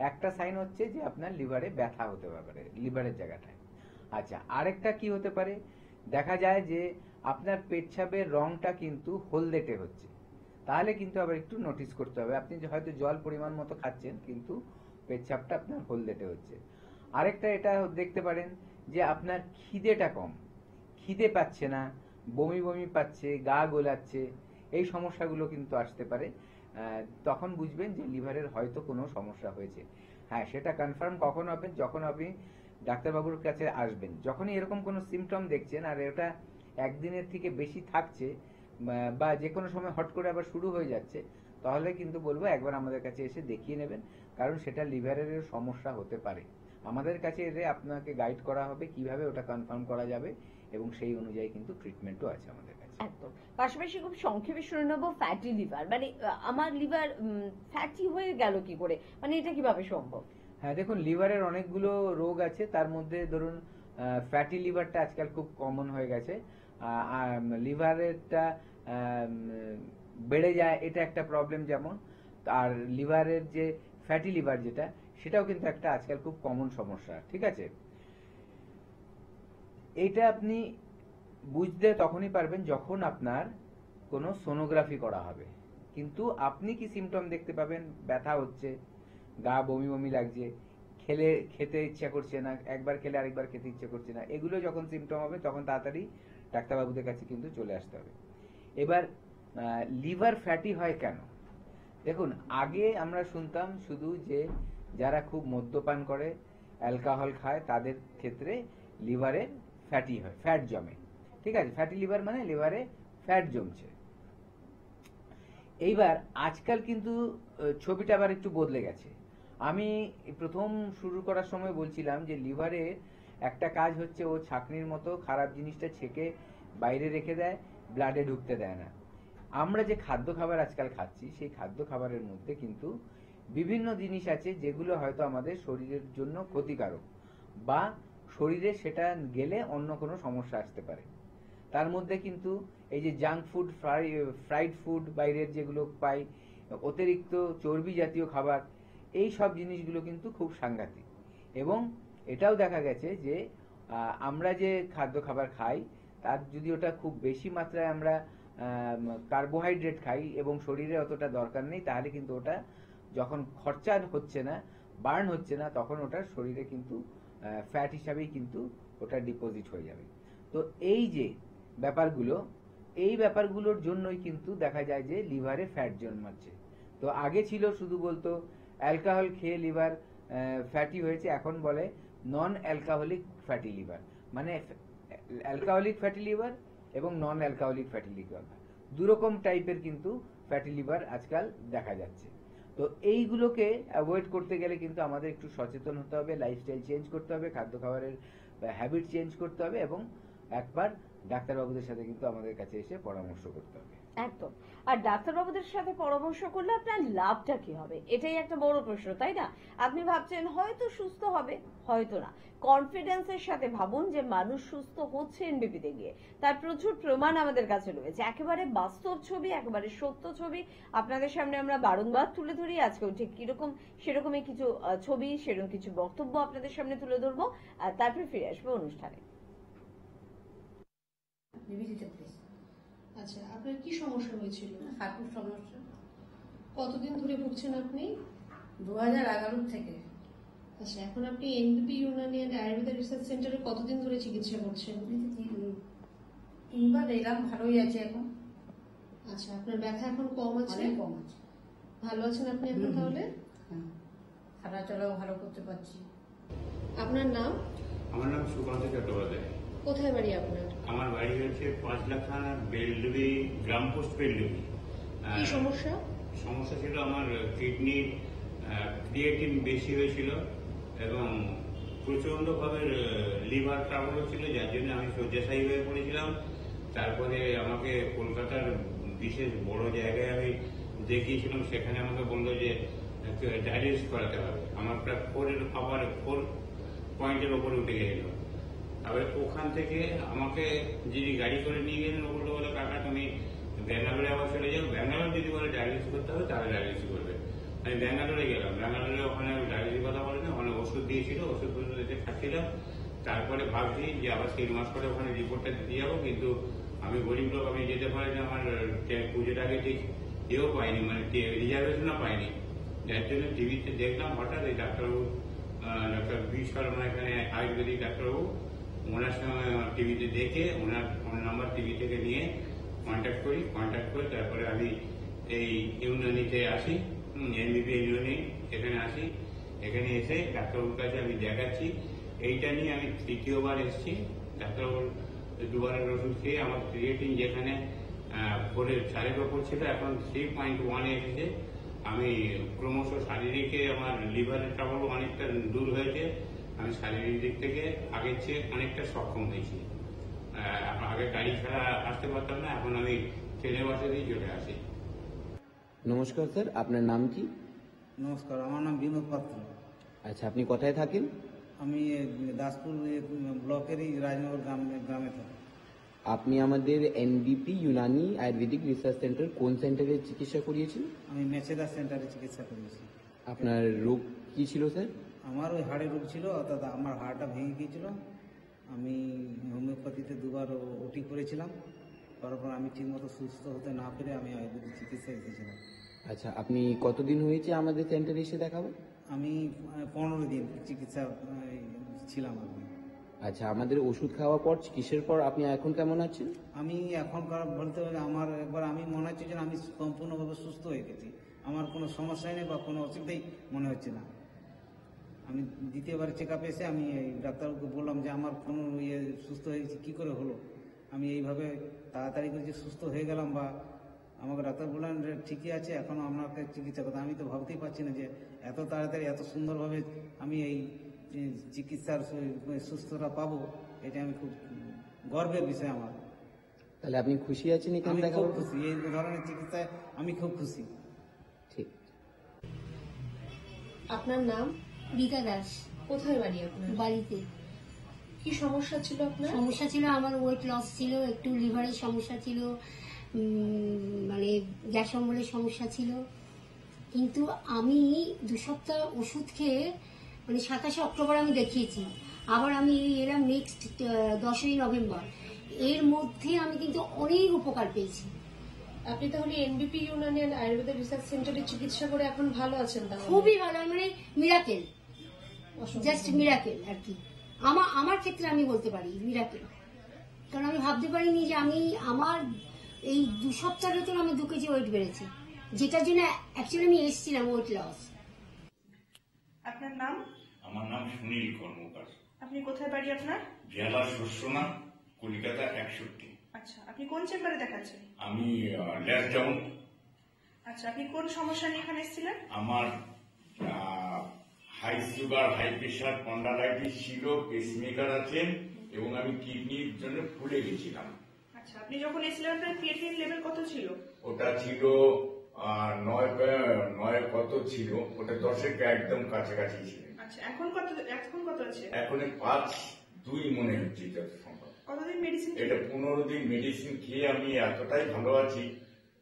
একটা সাইন হচ্ছে যে আপনার লিভারে ব্যথা হতে পারে লিভারের জায়গাটায়। আচ্ছা, আরেকটা কি হতে পারে, দেখা যায় যে আপনার পেচ্ছাপের রংটা কিন্তু হলদেটে হচ্ছে, তাহলে কিন্তু আবার একটু নোটিস করতে হবে। আপনি হয়তো জল পরিমাণ মতো খাচ্ছেন কিন্তু পেচ্ছাপটা আপনার হলদেটে হচ্ছে। আরেকটা এটা দেখতে পারেন যে আপনার খিদেটা কম, খিদে পাচ্ছে না, বমি বমি পাচ্ছে, গা গোলাচ্ছে, এই সমস্যাগুলো কিন্তু আসতে পারে। তখন বুঝবেন যে লিভারের হয়তো কোনো সমস্যা হয়েছে। হ্যাঁ, সেটা কনফার্ম কখন হবে, যখন আপনি ডাক্তারবাবুর কাছে আসবেন। যখনই এরকম কোনো সিমটম দেখছেন আর এটা একদিনের থেকে বেশি থাকছে বা যে কোনো সময় হট করে আবার শুরু হয়ে যাচ্ছে, তাহলে কিন্তু বলবো একবার আমাদের কাছে এসে দেখিয়ে নেবেন, কারণ সেটা লিভারের সমস্যা হতে পারে। আমাদের কাছে এসে আপনাকে গাইড করা হবে কিভাবে ওটা কনফার্ম করা যাবে, এবং সেই অনুযায়ী কিন্তু ট্রিটমেন্টও আছে আমাদের কাছে। একদম। পাশাপাশি খুব সংক্ষেপে শুনে নেবো ফ্যাটি লিভার, মানে আমার লিভার ফ্যাটি হয়ে গেল কি করে, মানে এটা কিভাবে সম্ভব? হ্যাঁ দেখুন, লিভারের অনেকগুলো রোগ আছে, তার মধ্যে ধরুন ফ্যাটি লিভারটা আজকাল খুব কমন হয়ে গেছে। লিভারেরটা বেড়ে যায়, এটা একটা প্রবলেম যেমন। আর লিভারের যে ফ্যাটি লিভার যেটা, সেটাও কিন্তু একটা আজকাল খুব কমন সমস্যা, ঠিক আছে। এইটা আপনি বুঝতে তখনই পারবেন যখন আপনার কোনো সোনোগ্রাফি করা হবে। কিন্তু আপনি কি সিমটম দেখতে পাবেন, ব্যথা হচ্ছে গা বমি বমি লাগছে, খেতে ইচ্ছা করছে না, একবার খেলে আরেকবার খেতে ইচ্ছা করছে না, এগুলো যখন সিমটম হবে তখন তাড়াতাড়ি ডাক্তারবাবুদের কাছে কিন্তু চলে আসতে হবে। এবার লিভার ফ্যাটি হয় কেন? দেখুন, আগে আমরা শুনতাম শুধু যে যারা খুব মদ্যপান করে, অ্যালকোহল খায়, তাদের ক্ষেত্রে লিভারে ফ্যাটি হয়, ফ্যাট জমে। ঠিক আছে, ফ্যাটি লিভার মানে লিভারে ফ্যাট জমছে। এইবার আজকাল কিন্তু ছবিটা আবার একটু বদলে গেছে। আমি প্রথম শুরু করার সময় বলছিলাম যে লিভারের একটা কাজ হচ্ছে ও ছাঁকনির মতো খারাপ জিনিসটা ছেঁকে বাইরে রেখে দেয়, ব্লাডে ঢুকতে দেয় না। আমরা যে খাদ্য খাবার আজকাল খাচ্ছি, সেই খাদ্য খাবারের মধ্যে কিন্তু বিভিন্ন জিনিস আছে যেগুলো হয়তো আমাদের শরীরের জন্য ক্ষতিকারক, বা শরীরে সেটা গেলে অন্য কোনো সমস্যা আসতে পারে। তার মধ্যে কিন্তু এই যে জাঙ্ক ফুড, ফ্রাইড ফুড, বাইরের যেগুলো পাই, অতিরিক্ত চর্বি জাতীয় খাবার, এই সব জিনিসগুলো কিন্তু খুব সাংঘাতিক। এবং এটাও দেখা গেছে যে আমরা যে খাদ্য খাবার খাই তার যদি ওটা খুব বেশি মাত্রায় আমরা কার্বোহাইড্রেট খাই এবং শরীরে অতটা দরকার নেই, তাহলে কিন্তু ওটা যখন খরচা হচ্ছে না, বার্ন হচ্ছে না, তখন ওটা শরীরে কিন্তু ফ্যাট হিসাবেই কিন্তু ওটা ডিপোজিট হয়ে যাবে। তো এই যে ব্যাপারগুলো, এই ব্যাপারগুলোর জন্যই কিন্তু দেখা যায় যে লিভারে ফ্যাট জন্মাচ্ছে। তো আগে ছিল শুধু বলতো অ্যালকোহল খেয়ে লিভার ফ্যাটি হয়েছে, এখন বলে নন অ্যালকোহলিক ফ্যাটি লিভার, মানে অ্যালকোহলিক ফ্যাটি লিভার এবং নন অ্যালকোহলিক ফ্যাটি লিভার, দুরকম টাইপের কিন্তু ফ্যাটি লিভার আজকাল দেখা যাচ্ছে। তো এইগুলোকে অ্যাভয়েড করতে গেলে কিন্তু আমাদের একটু সচেতন হতে হবে, লাইফস্টাইল চেঞ্জ করতে হবে, খাদ্য খাবারের হ্যাবিট চেঞ্জ করতে হবে, এবং একবার ডাক্তারবাবুদের সাথে কিন্তু আমাদের কাছে এসে পরামর্শ করতে হবে। একদম। আর ডাক্তারবাবুদের সাথে পরামর্শ করলে আপনার লাভটা কি হবে, এটাই একটা বড় প্রশ্ন, তাই না? আপনি ভাবছেন হয়তো সুস্থ হবে, হয়তো না। কনফিডেন্সের সাথে ভাবুন যে মানুষ সুস্থ হচ্ছে এনবিপিতে গিয়ে, তার প্রচুর প্রমাণ আমাদের কাছে রয়েছে, একেবারে বাস্তব ছবি, একেবারে সত্য ছবি আপনাদের সামনে আমরা বারংবার তুলে ধরি। আজকেও ঠিক কিরকম সেরকমই কিছু ছবি, সেরকম কিছু বক্তব্য আপনাদের সামনে তুলে ধরবো, আর তারপরে ফিরে আসবো অনুষ্ঠানে। আচ্ছা, আপনার কি সমস্যা হয়েছিল? হাঁটুর সমস্যা। কতদিন ধরে ভুগছেন আপনি? 2011 থেকে। আচ্ছা, এখন আপনি এনবিপি ইউনানি অ্যান্ড আয়ুর্বেদা রিসার্চ সেন্টারে কতদিন ধরে চিকিৎসা করছেন? 3বার এলাম, ভালোই আছে এখন। আচ্ছা, আপনার ব্যথা এখন কম আছে? অনেক কম আছে। ভালো আছেন আপনি এখন তাহলে? হ্যাঁ, হাঁটা চলাও ভালো করতে পারছি। আপনার নাম? আমার নাম সুকান্ত চট্টোপাধ্যায়। কোথায় বাড়ি আপনার? আমার বাড়ি হচ্ছে 5 লাখ থানা, বেলডুবি, গ্রাম পোস্ট বেলডুবি। কি সমস্যা? সমস্যা ছিল আমার কিডনির ক্রিয়েটিন বেশি হয়েছিল এবং প্রচন্ড ভাবে লিভার ট্রাবল হচ্ছিল, যার জন্য আমি শয্যাশায়ী হয়ে পড়েছিলাম। তারপরে আমাকে কলকাতার বিশেষ বড় জায়গায় আমি দেখিয়েছিলাম, সেখানে আমাকে বললো যে ডায়ালিসিস করাতে হবে। আমার প্রায় 4 পয়েন্টের ওপরে উঠে গেছিল। তারপরে ওখান থেকে আমাকে যিনি গাড়ি করে নিয়ে গেলেন, ওগুলো বলে কাকা তুমি ব্যাঙ্গালোরে আবার চলে যাও, ব্যাঙ্গালোর যদি বলে ডায়ালিসিস করতে হবে তাহলে ডায়ালিসিস করবে। আমি ব্যাঙ্গালোরে গেলাম, ব্যাঙ্গালোরে ওখানে ডায়ালিসিস কথা বলে না, ওখানে ওষুধ দিয়েছিল, ওষুধগুলো দিতে খাচ্ছিলাম। তারপরে ভাবছি যে আবার 3 মাস পরে ওখানে রিপোর্টটা দিতে যাবো, কিন্তু আমি গরিব লোক, আমি যেতে পারিনি। আমার পুজোর আগে ঠিক এও পাইনি, মানে রিজার্ভেশনও পাইনি। যার জন্য টিভিতে দেখলাম হঠাৎ এই ডাক্তারবাবু, ডক্টর বি শর্মা, এখানে আয়ুর্বেদিক ডাক্তারবাবু, ওনার সঙ্গে টিভিতে দেখে ওনার ফোন নাম্বার টিভি থেকে নিয়ে কন্ট্যাক্ট করে তারপরে আমি এই ইউনানিতে আসি, এনবিপি ইউনানি এখানে আসি। এখানে এসে ডাক্তারবাবুর কাছে আমি দেখাচ্ছি। এইটা নিয়ে আমি 3য় বার এসেছি। ডাক্তারবাবুর 2বারের ওষুধ খেয়ে আমার ক্রিয়েটিন যেখানে 4-এর 4-এর ওপর ছিল, এখন 3.1 এসেছে। আমি ক্রমশ শারীরিক, আমার লিভারের ট্রাবল অনেকটা দূর হয়েছে। আমি শারীরিক দিক থেকে আগের চেয়ে অনেকটা সক্ষম হয়েছি। আগে গাড়ি ছাড়া আসতে পারতাম না, এখন আমি ট্রেনে বাসে দিয়ে চলে আসি। নমস্কার স্যার, আপনার নাম কি? নমস্কার, আমার নাম বিনোদ পাত্র। আচ্ছা, আপনি কোথায় থাকেন? আমি দাসপুর ব্লকেরই রাজনগর গ্রামে থাকি। আপনি আমাদের এনবিপি ইউনানি আয়ুর্বেদিক রিসার্চ সেন্টার কোন সেন্টারে চিকিৎসা করিয়েছেন? আমি মেচেদা সেন্টারে চিকিৎসা করিয়েছি। আপনার রোগ কি ছিল স্যার? আমার ওই হাড়ের রোগ ছিল, অর্থাৎ আমার হাড়টা ভেঙে গিয়েছিল। আমি হোমিওপ্যাথিতে 2বার ওটি করেছিলাম, তারপর আমি ঠিকমতো সুস্থ হতে না পেরে আমি আয়ুর্বেদিক চিকিৎসা এসেছিলাম। আচ্ছা, আপনি কতদিন হয়েছে আমাদের সেন্টারে এসে দেখাবেন? আমি 15 দিন চিকিৎসা ছিলাম আমি। আচ্ছা, আমাদের ওষুধ খাওয়ার পর চিকিৎসার পর আপনি এখন কেমন আছেন? আমি এখনকার বলতে হলে আমার একবার আমি মনে হচ্ছে যে আমি সম্পূর্ণভাবে সুস্থ হয়ে গেছি। আমার কোনো সমস্যাই নেই বা কোনো অসুবিধাই মনে হচ্ছে না। আমি দ্বিতীয়বার চেক আপে এসে আমি এই ডাক্তারবাবুকে বললাম যে আমার কোনো সুস্থ হয়ে গেছি, কী করে হলো? আমি এইভাবে তাড়াতাড়ি করে যে সুস্থ হয়ে গেলাম, বা আমাকে ডাক্তার বললেন যে ঠিকই আছে, এখনও আপনাকে চিকিৎসা করতে। আমি তো ভাবতেই পারছি না যে এত তাড়াতাড়ি এত সুন্দরভাবে আমি এই চিকিৎসার সুস্থতা পাবো। এটা আমি খুব গর্বের বিষয় আমার। তাহলে আপনি খুশি আছেন এখানে আমি দেখা খুব করে? খুশি, এই ধরনের চিকিৎসায় আমি খুব খুশি। ঠিক। আপনার নাম? রীতা দাস। কোথায় বাড়ি আপনার? বাড়িতে। কি সমস্যা ছিল আপনার? সমস্যা ছিল আমার ওয়েট লস ছিল, একটু লিভারের সমস্যা ছিল, মানে গ্যাস অম্বলের সমস্যা ছিল। কিন্তু আমি 2 সপ্তাহ ওষুধ খেয়ে মানে 27শে অক্টোবর আমি দেখিয়েছি, আবার আমি এলাম নেক্সট 10ই নভেম্বর। এর মধ্যে আমি কিন্তু অনেক উপকার পেয়েছি। আপনি তাহলে এনবিপি ইউনানি অ্যান্ড আয়ুর্বেদ রিসার্চ সেন্টারে চিকিৎসা করে এখন ভালো আছেন? তাহলে খুবই ভালো, মানে মিরাকেল, জাস্ট মিরাকেল আর কি। আমার ক্ষেত্রে আমি বলতে পারি মিরাকেল, কারণ আমি ভাবতে পারিনি যে আমি আমার এই 2 সপ্তাহের ভেতর আমার 2 কেজি ওয়েট বেড়েছে, যেটার জন্য অ্যাকচুয়ালি আমি এসেছিলাম ওয়েট লস। আপনার নাম? আমার নাম সুনীল কর্মকার। আপনি কোথায় বাড়ি আপনার? জেলা শস্যনা, কলকাতা 61। আচ্ছা, আপনি কোন চেম্বারে দেখাচ্ছেন? আমি ল্যাস ডাউন। আচ্ছা, আপনি কোন সমস্যা নিয়ে এখানে এসেছিলেন? আমার high sugar, high pressure, spondylitis ছিল, পেসমেকার আছে, এবং আমি কিডনির জন্য ফুলে গেছিলাম। আচ্ছা, আপনি যখন এসেছিলেন আপনার ক্রিয়েটিনিন লেভেল কত ছিল? ওটা ছিল 9 কত ছিল, ওটা 10-এর একদম কাছাকাছি ছিল। আচ্ছা, এখন কত আছে? এখন 5.2 মনে হচ্ছে যত সম্ভব। কতদিন মেডিসিন? এটা 15 দিন মেডিসিন খেয়ে আমি এতটাই ভালো আছি,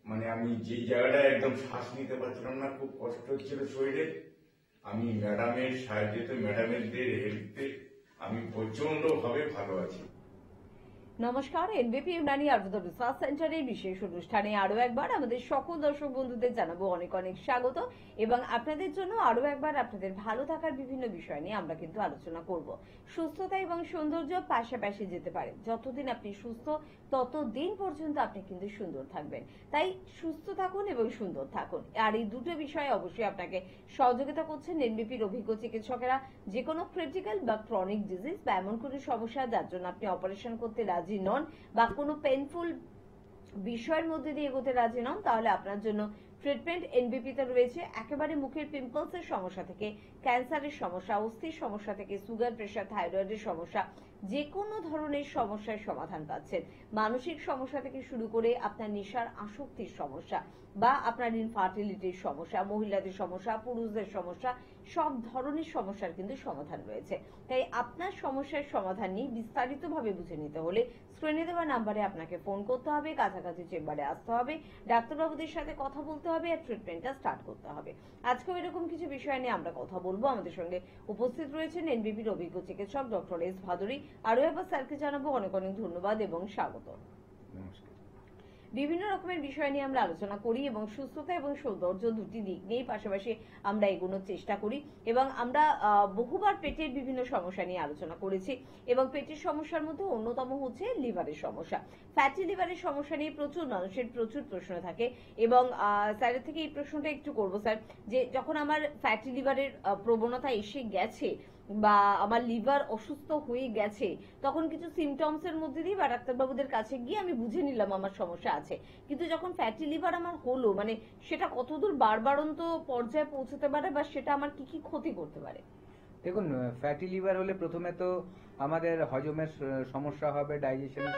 মানে আমি যে জায়গাটায় একদম শ্বাস নিতে পারছিলাম না, খুব কষ্ট হচ্ছিল শরীরে, আমি ম্যাডামের সাহায্যে, ম্যাডামের হেল্পে আমি প্রচন্ড ভাবে ভালো আছি। নমস্কার, এনবিপি ইউনানি আয়ুর্বেদ রিসার্চ সেন্টারের বিশেষ অনুষ্ঠানে আরো একবার আমাদের সকল দর্শক বন্ধুদের জানাবো অনেক অনেক স্বাগত। এবং আপনাদের জন্য আরো একবার আপনাদের ভালো থাকার বিভিন্ন বিষয় নিয়ে আমরা কিন্তু আলোচনা করব। সুস্থতা এবং সৌন্দর্য পাশাপাশি যেতে পারে। যতদিন আপনি সুস্থ ততদিন পর্যন্ত আপনি কিন্তু সুন্দর থাকবেন। তাই সুস্থ থাকুন এবং সুন্দর থাকুন। আর এই দুটো বিষয়ে অবশ্যই আপনাকে সহযোগিতা করছেন এনবিপির অভিজ্ঞ চিকিৎসকেরা। যে কোনো ক্রিটিক্যাল বা ক্রনিক ডিজিজ বা এমন কোনো সমস্যা যার জন্য আপনি অপারেশন করতে রাজি নন বা কোনো পেইনফুল বিষয়ের মধ্যে দিয়ে এগোতে রাজি নন, তাহলে আপনার জন্য ট্রিটমেন্ট এনবিপিতে রয়েছে। একেবারে মুখের পিম্পলসের সমস্যা থেকে ক্যান্সারের সমস্যা, অস্থির সমস্যা থেকে সুগার, প্রেশার, থাইরয়েডের সমস্যা, যে কোনো ধরনের সমস্যার সমাধান পাচ্ছেন। মানসিক সমস্যা থেকে শুরু করে আপনার নেশার আসক্তির সমস্যা বা আপনার ইনফার্টিলিটির সমস্যা, মহিলাদের সমস্যা, পুরুষদের সমস্যা, সব ধরনের সমস্যার কিন্তু সমাধান রয়েছে। তাই আপনার সমস্যার সমাধান নিয়ে বিস্তারিতভাবে বুঝে নিতে হলে স্ক্রিনে দেওয়া নাম্বারে আপনাকে ফোন করতে হবে, কাছাকাছি চেম্বারে আসতে হবে, ডাক্তারবাবুদের সাথে কথা বলতে হবে আর ট্রিটমেন্টটা স্টার্ট করতে হবে। আজকেও এরকম কিছু বিষয় নিয়ে আমরা কথা বলবো। আমাদের সঙ্গে উপস্থিত রয়েছেন এনবিপির অভিজ্ঞ চিকিৎসক ডক্টর এস ভাদুরী। আরো একবার স্যারকে জানাবো অনেক অনেক ধন্যবাদ এবং স্বাগত। নমস্কার। বিভিন্ন রকমের বিষয় নিয়ে আমরা আলোচনা করি এবং সুস্থতা এবং সৌন্দর্য দুটি দিক নিয়ে পাশাপাশি আমরা এগোনোর চেষ্টা করি। এবং আমরা বহুবার পেটের বিভিন্ন সমস্যা নিয়ে আলোচনা করেছি এবং পেটের সমস্যার মধ্যে অন্যতম হচ্ছে লিভারের সমস্যা। ফ্যাটি লিভারের সমস্যা নিয়ে প্রচুর মানুষের প্রচুর প্রশ্ন থাকে এবং স্যারের থেকে এই প্রশ্নটা একটু করবো স্যার, যে যখন আমার ফ্যাটি লিভারের প্রবণতা এসে গেছে বা আমার লিভার অসুস্থ হয়ে গেছে, তখন কিছু সিমটমস এর মধ্যে দিয়ে বা ডাক্তারবাবুদের কাছে গিয়ে আমি বুঝে নিলাম আমার সমস্যা আছে, কিন্তু যখন ফ্যাটি লিভার আমার হলো, মানে সেটা কতদূর বাড়বাড়ন্ত পর্যায়ে পৌঁছতে পারে বা সেটা আমার কি কি ক্ষতি করতে পারে? দেখুন, ফ্যাটি লিভার হলে প্রথমে তো আমাদের হজমের সমস্যা হবে, ডাইজেশনের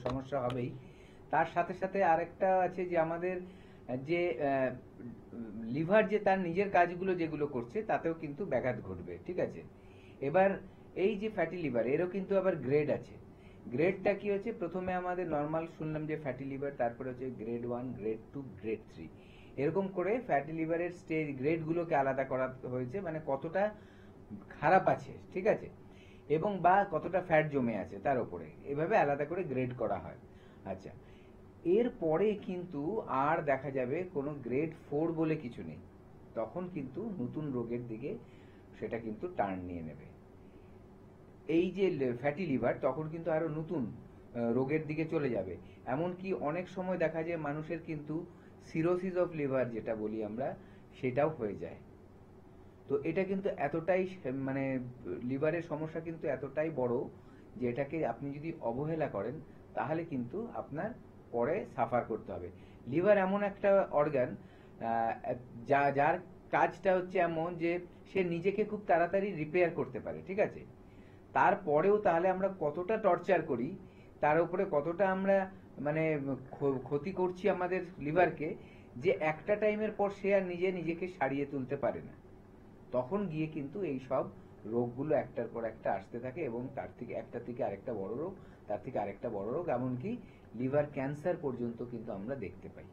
সমস্যা হবেই। তার সাথে সাথে আরেকটা আছে যে আমাদের যে লিভার যে তার নিজের কাজগুলো যেগুলো করছে তাতেও কিন্তু ব্যাঘাত ঘটবে। ঠিক আছে, এবার এই যে ফ্যাটি লিভার এরও কিন্তু আবার গ্রেড আছে। গ্রেডটা কি হচ্ছে, প্রথমে আমাদের নর্মাল শুনলাম যে ফ্যাটি লিভার, তারপরে হচ্ছে গ্রেড 1, গ্রেড 2, গ্রেড 3, এরকম করে ফ্যাটি লিভারের স্টেজ গ্রেডগুলোকে আলাদা করা হয়েছে, মানে কতটা খারাপ আছে, ঠিক আছে, এবং বা কতটা ফ্যাট জমে আছে তার উপরে, এভাবে আলাদা করে গ্রেড করা হয়। আচ্ছা, এরপরে কিন্তু আর দেখা যাবে কোনো গ্রেড 4 বলে কিছু নেই। তখন কিন্তু নতুন রোগের দিকে সেটা কিন্তু টার্ন নিয়ে নেবে। এই যে ফ্যাটি লিভার তখন কিন্তু আরো নতুন রোগের দিকে চলে যাবে। এমনকি অনেক সময় দেখা যায় মানুষের কিন্তু সিরোসিস অফ লিভার যেটা বলি আমরা, সেটাও হয়ে যায়। তো এটা কিন্তু এতটাই মানে লিভারের সমস্যা কিন্তু এতটাই বড় যে এটাকে আপনি যদি অবহেলা করেন তাহলে কিন্তু আপনার পরে সাফার করতে হবে। লিভার এমন একটা অর্গান যার কাজটা হচ্ছে এমন যে সে নিজেকে খুব তাড়াতাড়ি রিপেয়ার করতে পারে, ঠিক আছে? তারপরেও তাহলে আমরা কতটা টর্চার করি, তার উপরে কতটা আমরা মানে ক্ষতি করছি আমাদের লিভারকে, যে একটা টাইমের পর সে আর নিজেকে সারিয়ে তুলতে পারে না। তখন গিয়ে কিন্তু এই সব রোগগুলো একটার পর একটা আসতে থাকে এবং তার থেকে একটা থেকে আরেকটা বড় রোগ, তার থেকে আরেকটা বড় রোগ, এমনকি লিভার ক্যান্সার পর্যন্ত কিন্তু আমরা দেখতে পাই।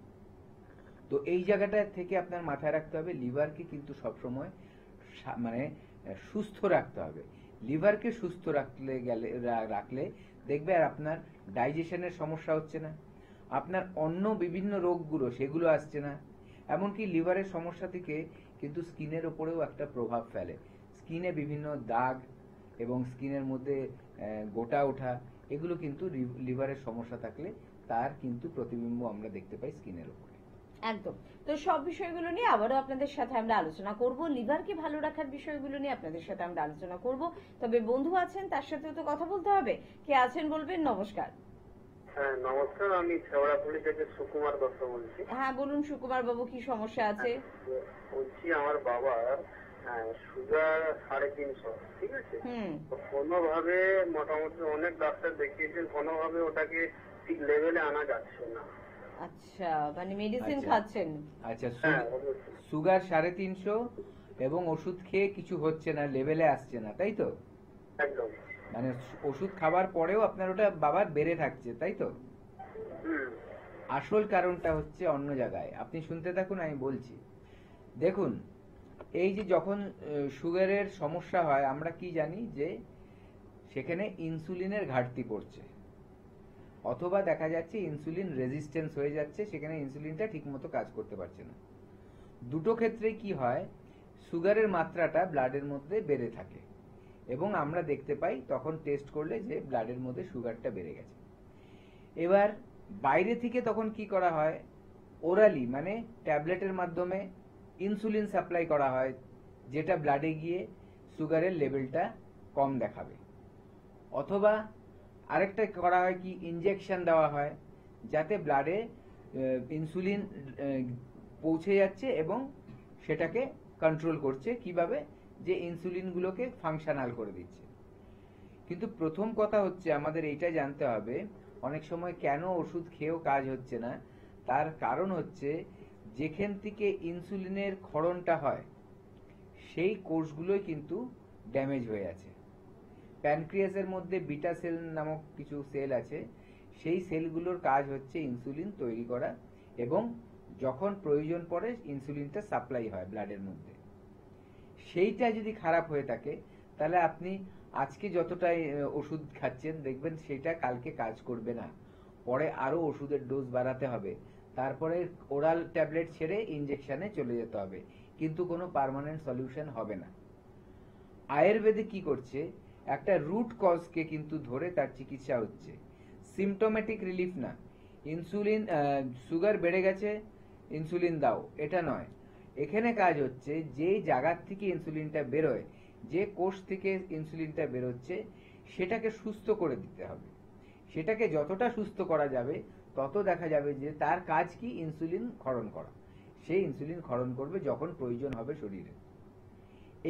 তো এই জায়গাটা থেকে আপনার মাথায় রাখতে হবে লিভারকে কিন্তু সবসময় মানে সুস্থ রাখতে হবে। লিভারকে সুস্থ রাখলে দেখবে আর আপনার ডাইজেশনের সমস্যা হচ্ছে না, আপনার অন্য বিভিন্ন রোগগুলো সেগুলো আসছে না। এমনকি লিভারের সমস্যা থেকে কিন্তু স্কিনের উপরেও একটা প্রভাব ফেলে। স্কিনে বিভিন্ন দাগ এবং স্কিনের মধ্যে গোটা ওঠা, এগুলো কিন্তু লিভারের সমস্যা থাকলে তার কিন্তু প্রতিবিম্ব আমরা দেখতে পাই স্কিনের উপরে। একদম। তো সব বিষয়গুলো নিয়ে আবারও আপনাদের সাথে আমরা আলোচনা করব, লিভারকে ভালো রাখার বিষয়গুলো নিয়ে আপনাদের সাথে আমরা আলোচনা করব। তবে বন্ধু আছেন, তার সাথেও তো কথা বলতে হবে। কে আছেন বলবেন? নমস্কার। হ্যাঁ নমস্কার, আমি ছেওড়াপুলি থেকে সুকুমার দত্ত বলছি। হ্যাঁ বলুন সুকুমার বাবু, কি সমস্যা আছে? বলছি আমার বাবার সুগার 350, ঠিক আছে? তো কোনোভাবে মোটামুটি অনেক ডাক্তার দেখিয়েছেন, কোনোভাবে ওটাকে ঠিক লেভেলে আনা যাচ্ছে না। আচ্ছা, মানে মেডিসিন খাচ্ছেন? আচ্ছা, সুগার 350 এবং ওষুধ খেয়ে কিছু হচ্ছে না, লেভেলে আসছে না, তাই তো? একদম। মানে ওষুধ খাবার পরেও আপনার ওটা বাবার বেড়ে থাকছে, তাই তো? আসল কারণটা হচ্ছে অন্য জায়গায়। আপনি শুনতে থাকুন, আমি বলছি। দেখুন, এই যে যখন সুগারের সমস্যা হয় আমরা কি জানি যে সেখানে ইনসুলিনের ঘাটতি পড়ছে, অথবা দেখা যাচ্ছে ইনসুলিন রেজিস্ট্যান্স হয়ে যাচ্ছে, সেখানে ইনসুলিনটা ঠিকমতো কাজ করতে পারছে না। দুটো ক্ষেত্রেই কি হয়, সুগারের মাত্রাটা ব্লাডের মধ্যে বেড়ে থাকে এবং আমরা দেখতে পাই তখন টেস্ট করলে যে ব্লাডের মধ্যে সুগারটা বেড়ে গেছে। এবার বাইরে থেকে তখন কি করা হয়, ওরালি মানে ট্যাবলেটের মাধ্যমে ইনসুলিন সাপ্লাই করা হয়, যেটা ব্লাডে গিয়ে সুগারের লেভেলটা কম দেখাবে। অথবা আরেকটা করা হয় কি, ইনজেকশন দেওয়া হয় যাতে ব্লাডে ইনসুলিন পৌঁছে যাচ্ছে এবং সেটাকে কন্ট্রোল করছে। কিভাবে? যে ইনসুলিনগুলোকে ফাংশনাল করে দিচ্ছে। কিন্তু প্রথম কথা হচ্ছে আমাদের এইটা জানতে হবে অনেক সময় কেন ওষুধ খেয়েও কাজ হচ্ছে না। তার কারণ হচ্ছে যেখান থেকে ইনসুলিনের ক্ষরণটা হয় সেই কোষগুলোই কিন্তু ড্যামেজ হয়ে আছে। প্যানক্রিয়াসের মধ্যে বিটা সেল নামক কিছু সেল আছে, সেই সেলগুলোর কাজ হচ্ছে ইনসুলিন তৈরি করা এবং যখন প্রয়োজন পড়ে ইনসুলিনটা সাপ্লাই হয় ব্লাডের মধ্যে। সেইটা যদি খারাপ হয়ে থাকে তাহলে আপনি আজকে যতটাই ওষুধ খাচ্ছেন দেখবেন সেটা কালকে কাজ করবে না, পরে আরো ওষুধের ডোজ বাড়াতে হবে, তারপরে ওরাল ট্যাবলেট ছেড়ে ইনজেকশনে চলে যেতে হবে, কিন্তু কোনো পার্মানেন্ট সলিউশন হবে না। আয়ুর্বেদে কি করছে, একটা রুট কজকে কিন্তু ধরে তার চিকিৎসা হচ্ছে, সিমটোমেটিক রিলিফ না। ইনসুলিন সুগার বেড়ে গেছে ইনসুলিন দাও, এটা নয়। এখানে কাজ হচ্ছে যে জায়গা থেকে ইনসুলিনটা বেরোয়, যে কোষ থেকে ইনসুলিনটা বেরোচ্ছে সেটাকে সুস্থ করে দিতে হবে। সেটাকে যতটা সুস্থ করা যাবে তত দেখা যাবে যে তার কাজ কি, ইনসুলিন ক্ষরণ করা। সেই ইনসুলিন ক্ষরণ করবে যখন প্রয়োজন হবে শরীরে।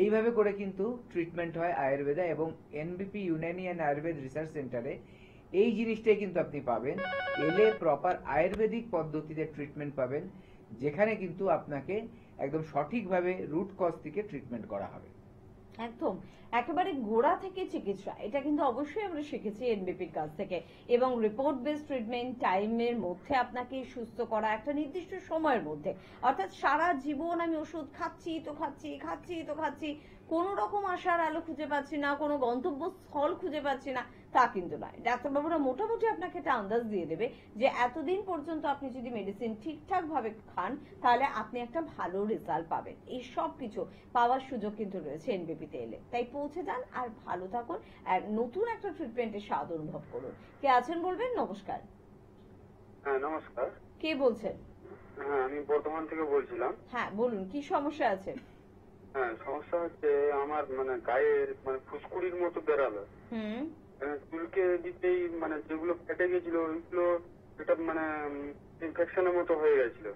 এইভাবে করে কিন্তু ট্রিটমেন্ট হয় আয়ুর্বেদা এবং এনবিপি ইউনানি অ্যান্ড আয়ুর্বেদ রিসার্চ সেন্টারে এই জিনিসটাই কিন্তু আপনি পাবেন। এলে প্রপার আয়ুর্বেদিক পদ্ধতিতে ট্রিটমেন্ট পাবেন, যেখানে কিন্তু আপনাকে একদম সঠিকভাবে রুট কজ থেকে ট্রিটমেন্ট করা হবে। একদম একেবারে গোড়া থেকে চিকিৎসা, এটা কিন্তু অবশ্যই আমরা শিখেছি এনবিপির কাছ থেকে। এবং রিপোর্ট বেসড ট্রিটমেন্ট, টাইমের মধ্যে আপনাকে সুস্থ করা একটা নির্দিষ্ট সময়ের মধ্যে, অর্থাৎ সারা জীবন আমি ওষুধ খাচ্ছি তো খাচ্ছি, কোনো রকম আশার আলো খুঁজে পাচ্ছি না, কোনো গন্তব্য স্থল খুঁজে পাচ্ছি না, তা কিন্তু নয়। ডাক্তারবাবুরা মোটামুটি আপনাকে একটা আন্দাজ দিয়ে দেবে যে এতদিন পর্যন্ত আপনি যদি মেডিসিন ঠিকঠাক ভাবে খান তাহলে আপনি একটা ভালো রেজাল্ট পাবেন। এই সব কিছু পাওয়ার সুযোগ কিন্তু রয়েছে এনবিপিতে এলে। তাই পৌঁছে যান আর ভালো থাকুন, আর নতুন একটা ট্রিটমেন্টের স্বাদ অনুভব করুন। কে আছেন বলবেন? নমস্কার। হ্যাঁ নমস্কার। কে বলছেন? হ্যাঁ আমি বর্ধমান থেকে বলছিলাম। হ্যাঁ বলুন, কি সমস্যা আছে? হ্যাঁ সমস্যা হচ্ছে আমার মানে গায়ের মানে ফুসকুড়ির মতো বেরালো, চুলকে দিতেই মানে যেগুলো ফেটে গেছিল ওইগুলো এটা মানে ইনফেকশনের মতো হয়ে গেছিল।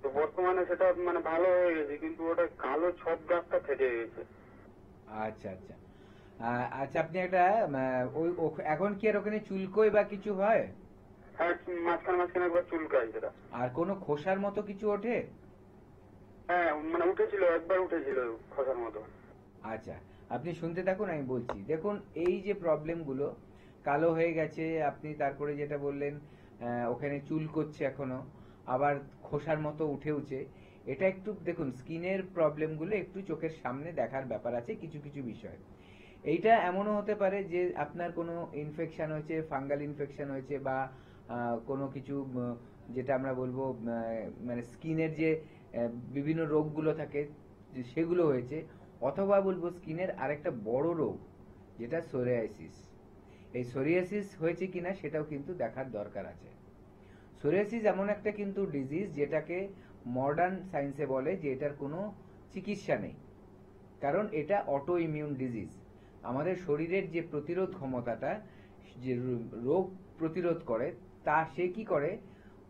তো বর্তমানে সেটা মানে ভালো হয়ে গেছে, কিন্তু ওটা কালো ছপ দাগটা থেকে গেছে। আচ্ছা আচ্ছা আচ্ছা, আপনি একটা ওই এখন কি আর ওখানে চুলকোয় বা কিছু হয়? হ্যাঁ মাঝখানে মাঝখানে একবার চুলকায় সেটা। আর কোনো খোসার মতো কিছু ওঠে? হ্যাঁ মানে উঠেছিল, একবার উঠেছিল খোসার মতো। আচ্ছা আপনি শুনতে থাকুন, আমি বলছি। দেখুন এই যে প্রবলেমগুলো, কালো হয়ে গেছে আপনি, তারপরে যেটা বললেন ওখানে চুল করছে এখনো, আবার খোসার মতো উঠেওছে, এটা একটু দেখুন স্কিনের প্রবলেমগুলো একটু চোখের সামনে দেখার ব্যাপার আছে কিছু কিছু বিষয়। এইটা এমনও হতে পারে যে আপনার কোনো ইনফেকশন হয়েছে, ফাঙ্গাল ইনফেকশন হয়েছে, বা কোনো কিছু যেটা আমরা বলবো মানে স্কিনের যে বিভিন্ন রোগগুলো থাকে সেগুলো হয়েছে, অথবা বলবো স্কিনের আরেকটা বড় রোগ যেটা সোরিয়াসিস। এই সোরিয়াসিস হয়েছে কিনা সেটাও কিন্তু দেখার দরকার আছে। সোরিয়াসিস এমন একটা কিন্তু ডিজিজ যেটাকে মডার্ন সায়েন্সে বলে যে এটার কোনো চিকিৎসা নেই, কারণ এটা অটো ইমিউন ডিজিজ। আমাদের শরীরের যে প্রতিরোধ ক্ষমতাটা, যে রোগ প্রতিরোধ করে, তা সে কি করে,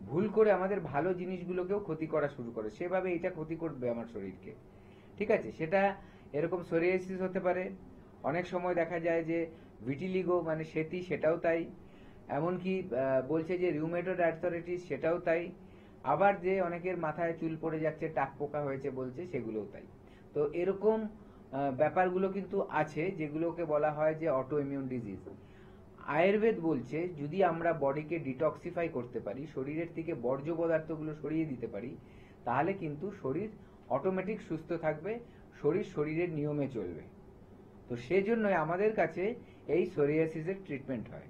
ভুল করে আমাদের ভালো জিনিসগুলোকেও ক্ষতি করা শুরু করে, সেভাবে এটা ক্ষতি করবে আমার শরীরকে। ঠিক আছে, সেটা এরকম সোরিয়াসিস হতে পারে। অনেক সময় দেখা যায় যে ভিটিলিগো মানে সেতি, সেটাও তাই। এমনকি বলছে যে রিউমেটয়েড আর্থ্রাইটিস, সেটাও তাই। আবার যে অনেকের মাথায় চুল পড়ে যাচ্ছে, টাক পোকা হয়েছে বলছে, সেগুলোও তাই। তো এরকম ব্যাপারগুলো কিন্তু আছে যেগুলোকে বলা হয় যে অটো ইমিউন ডিজিজ। আয়ুর্বেদ বলছে যদি আমরা বডিকে ডিটক্সিফাই করতে পারি, শরীরের থেকে বর্জ্য পদার্থগুলো সরিয়ে দিতে পারি, তাহলে কিন্তু শরীর অটোমেটিক সুস্থ থাকবে, শরীর শরীরের নিয়মে চলবে। তো সেজন্যই আমাদের কাছে এই সোরিয়াসিসের ট্রিটমেন্ট হয়।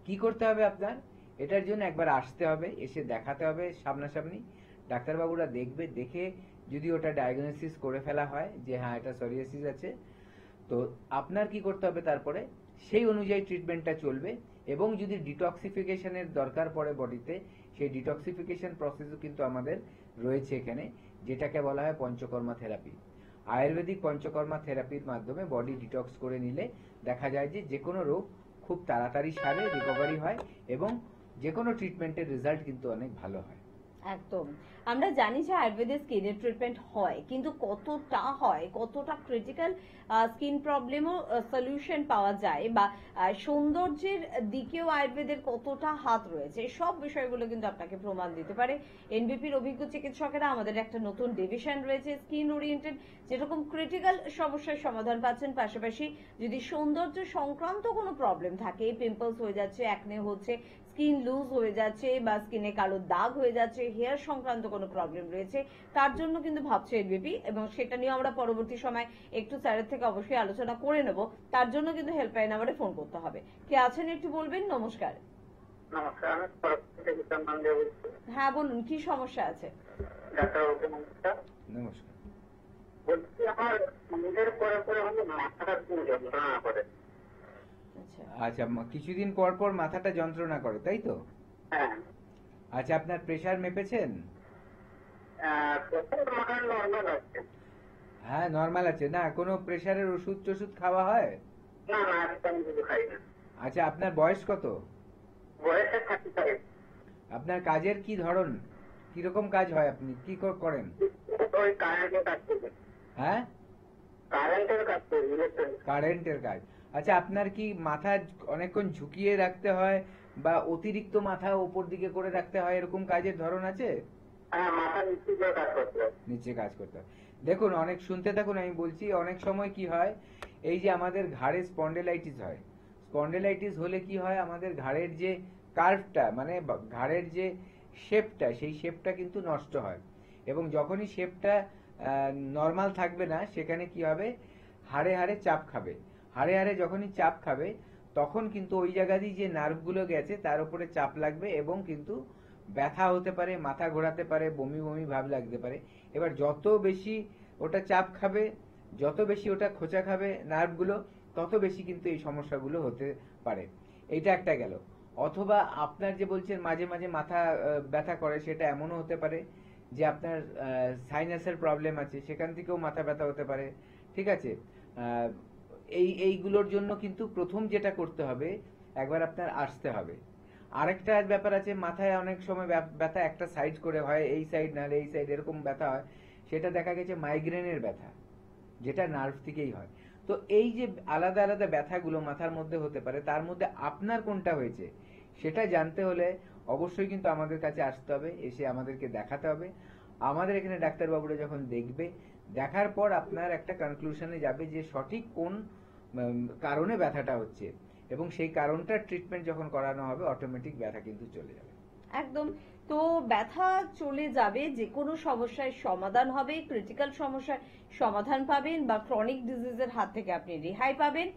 কি করতে হবে আপনার? এটার জন্য একবার আসতে হবে, এসে দেখাতে হবে সামনাসামনি। ডাক্তারবাবুরা দেখবে, দেখে যদি ওটা ডায়াগনোসিস করে ফেলা হয় যে হ্যাঁ এটা সোরিয়াসিস আছে, তো আপনার কি করতে হবে তারপরে সেই অনুযায়ী ট্রিটমেন্টটা চলবে। এবং যদি ডিটক্সিফিকেশনের দরকার পড়ে বডিতে, সেই ডিটক্সিফিকেশন প্রসেসও কিন্তু আমাদের রয়েছে এখানে, যেটাকে বলা হয় পঞ্চকর্মা থেরাপি। আয়ুর্বেদিক পঞ্চকর্মা থেরাপির মাধ্যমে বডি ডিটক্স করে নিলে দেখা যায় যে কোনো রোগ খুব তাড়াতাড়ি সারে, রিকভারি হয়, এবং যে কোনো ট্রিটমেন্টের রেজাল্ট কিন্তু অনেক ভালো হয়। একদম। আমরা জানি যে আয়ুর্বেদে স্কিনের ট্রিটমেন্ট হয়, কিন্তু কতটা হয়, কতটা ক্রিটিক্যাল স্কিন প্রবলেমও সলিউশন পাওয়া যায়, বা সৌন্দর্যের দিকেও আয়ুর্বেদের কতটা হাত রয়েছে, সব বিষয়গুলো কিন্তু আপনাকে প্রমাণ দিতে পারে এনবিপির অভিজ্ঞ চিকিৎসকেরা। আমাদের একটা নতুন ডিভিশন রয়েছে স্কিন ওরিয়েন্টেড, যেরকম ক্রিটিক্যাল সমস্যার সমাধান পাচ্ছেন, পাশাপাশি যদি সৌন্দর্য সংক্রান্ত কোনো প্রবলেম থাকে, পিম্পলস হয়ে যাচ্ছে, অ্যাকনে হচ্ছে, স্কিন লুজ হয়ে যাচ্ছে, বা স্কিনে কালো দাগ হয়ে যাচ্ছে, হেয়ার সংক্রান্ত কোনো প্রবলেম রয়েছে, তার জন্য কিন্তু ভাবছে এনবিপি, এবং সেটা নিয়ে আমরা পরবর্তী সময় একটু স্যারের থেকে অবশ্যই আলোচনা করে নেব। তার জন্য কিন্তু হেল্পলাইন নাম্বারে ফোন করতে হবে। কে আছেন একটু বলবেন? নমস্কার। নমস্কার, হ্যাঁ বলুন, কি সমস্যা আছে? নমস্কার। বলছি আমার নিজের পরে পরে মাথাটা যন্ত্রণা করে। আচ্ছা, কিছুদিন পর পর মাথাটা যন্ত্রণা করে, তাই তো? হ্যাঁ। আচ্ছা, আপনার প্রেসার মেপেছেন? হ্যাঁ নরমাল আছে না? কোনো প্রেসারের ওষুধ টষুধ খাওয়া হয়? না না, আমি কিছু খাই না। আচ্ছা, আপনার বয়স কত? বয়স 35। আপনার কাজের কি ধরন, কিরকম কাজ হয়, আপনি কি করেন? ওই কারেন্টের কাজ করি। হ্যাঁ, কারেন্টের কাজ করি, কারেন্টের কাজ। আচ্ছা, আপনার কি মাথা অনেকক্ষণ ঝুঁকিয়ে রাখতে হয়, বা অতিরিক্ত মাথা উপর দিকে করে রাখতে হয়, এরকম কাজের ধরন আছে? হ্যাঁ, মাথা নিচে করে কাজ করতে হয়। নিচে কাজ করতে হয়। দেখুন, অনেক শুনতে থাকুন, আমি বলছি। অনেক সময় কি হয়, এই যে আমাদের ঘাড়ে স্পন্ডেলাইটিস হয়, স্পন্ডেলাইটিস হলে কি হয়, আমাদের ঘাড়ের যে কার্ভটা মানে ঘাড়ের যে শেপটা, সেই শেপটা কিন্তু নষ্ট হয়। এবং যখনই শেপটা নর্মাল থাকবে না, সেখানে কি হবে, হাড়ে হাড়ে চাপ খাবে। হাড়ে হাড়ে যখনই চাপ খাবে তখন কিন্তু ওই জায়গাতেই যে নার্ভগুলো গেছে তার উপরে চাপ লাগবে এবং কিন্তু ব্যথা হতে পারে, মাথা ঘোরাতে পারে, বমি বমি ভাব লাগতে পারে। এবার যত বেশি ওটা চাপ খাবে, যত বেশি ওটা খোঁচা খাবে নার্ভগুলো, তত বেশি কিন্তু এই সমস্যাগুলো হতে পারে। এইটা একটা গেল। অথবা আপনার যে বলছেন মাঝে মাঝে মাথা ব্যথা করে, সেটা এমনও হতে পারে যে আপনার সাইনাসের প্রবলেম আছে, সেখান থেকেও মাথা ব্যথা হতে পারে। ঠিক আছে, এইগুলোর জন্য কিন্তু প্রথম যেটা করতে হবে, একবার আপনার আসতে হবে। আরেকটা ব্যাপার আছে, মাথায় অনেক সময় ব্যথা একটা সাইড করে হয়, এই সাইড নাহলে এই সাইড এরকম ব্যথা হয়, সেটা দেখা গেছে মাইগ্রেনের ব্যথা, যেটা নার্ভ থেকেই হয়। তো এই যে আলাদা আলাদা ব্যথাগুলো মাথার মধ্যে হতে পারে, তার মধ্যে আপনার কোনটা হয়েছে সেটা জানতে হলে অবশ্যই কিন্তু আমাদের কাছে আসতে হবে, এসে আমাদেরকে দেখাতে হবে। আমাদের এখানে ডাক্তারবাবুরা যখন দেখবে, দেখার পর আপনার একটা কনক্লুশনে যাবে যে সঠিক কোন কারণে ব্যথাটা হচ্ছে, এবং সেই কারণটার ট্রিটমেন্ট যখন করানো হবে অটোমেটিক ব্যথা কিন্তু চলে যাবে। একদম। তো ব্যথা চলে যাবে, যে কোনো সমস্যার সমাধান হবে, ক্রিটিক্যাল সমস্যার সমাধান পাবেন বা ক্রনিক ডিজিজের হাত থেকে আপনি রেহাই পাবেন,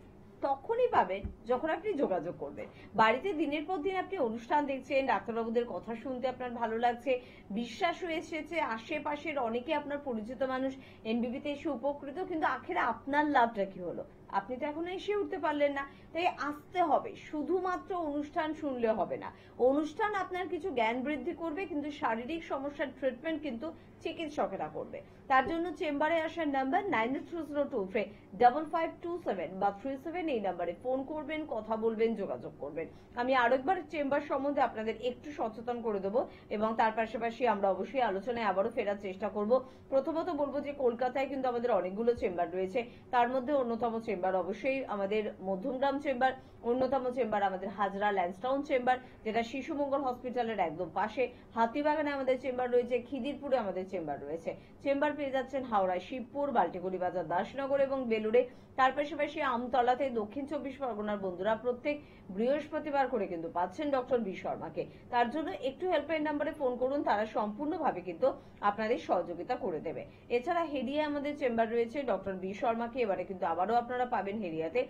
তখনই পাবেন যখন আপনি যোগাযোগ করবেন। বাড়িতে দিনের পর দিন আপনি অনুষ্ঠান দেখছেন, ডাক্তারবাবুদের কথা শুনতে আপনার ভালো লাগছে, বিশ্বাস হয়ে এসেছে, আশেপাশের অনেকে আপনার পরিচিত মানুষ এনবিবিতে এসে উপকৃত, কিন্তু আখেরে আপনার লাভটা কি হলো? আপনি তো এখনো এসে উঠতে পারলেন না। তাই আসতে হবে, শুধুমাত্র অনুষ্ঠান শুনলে হবে না। অনুষ্ঠান আপনার কিছু জ্ঞান বৃদ্ধি করবে, কিন্তু শারীরিক সমস্যার ট্রিটমেন্ট কিন্তু চিকিৎসকেরা করবে। তার জন্য চেম্বারে আসার নাম্বার 93032557 বা 37, এই নাম্বারে ফোন করবেন, কথা বলবেন, যোগাযোগ করবেন। আমি আরেকবার চেম্বার সম্বন্ধে আপনাদের একটু সচেতন করে দেবো, এবং তার পাশাপাশি আমরা অবশ্যই আলোচনায় আবারও ফেরার চেষ্টা করব। প্রথমত বলবো যে কলকাতায় কিন্তু আমাদের অনেকগুলো চেম্বার রয়েছে, তার মধ্যে অন্যতম চেম্বার অবশ্যই আমাদের মধ্যমগ্রাম চেম্বার, অন্যতম চেম্বার আমাদের হাজরা ল্যান্সটাউন চেম্বার, যেটা শিশু মঙ্গল হসপিটালের একদম পাশে। হাতিবাগানে আমাদের চেম্বার রয়েছে, খিদিরপুরে আমাদের চেম্বার রয়েছে। চেম্বার পেয়ে যাচ্ছেন হাওড়া শিবপুর, বাল্টিগুড়ি বাজার, দাসনগর এবং বেলুড়ে। তার পাশাপাশি আমতলাতে দক্ষিণ 24 পরগনার বন্ধুরা প্রত্যেক বৃহস্পতিবার করে কিন্তু পাচ্ছেন ডক্টর বি শর্মাকে। তার জন্য একটু হেল্পলাইন নাম্বারে ফোন করুন, তারা সম্পূর্ণভাবে কিন্তু আপনাদের সহযোগিতা করে দেবে। এছাড়া হেরিয়া আমাদের চেম্বার রয়েছে ডক্টর বি শর্মাকে, এবারে কিন্তু আবারও আপনারা পাবেন হেরিয়াতে।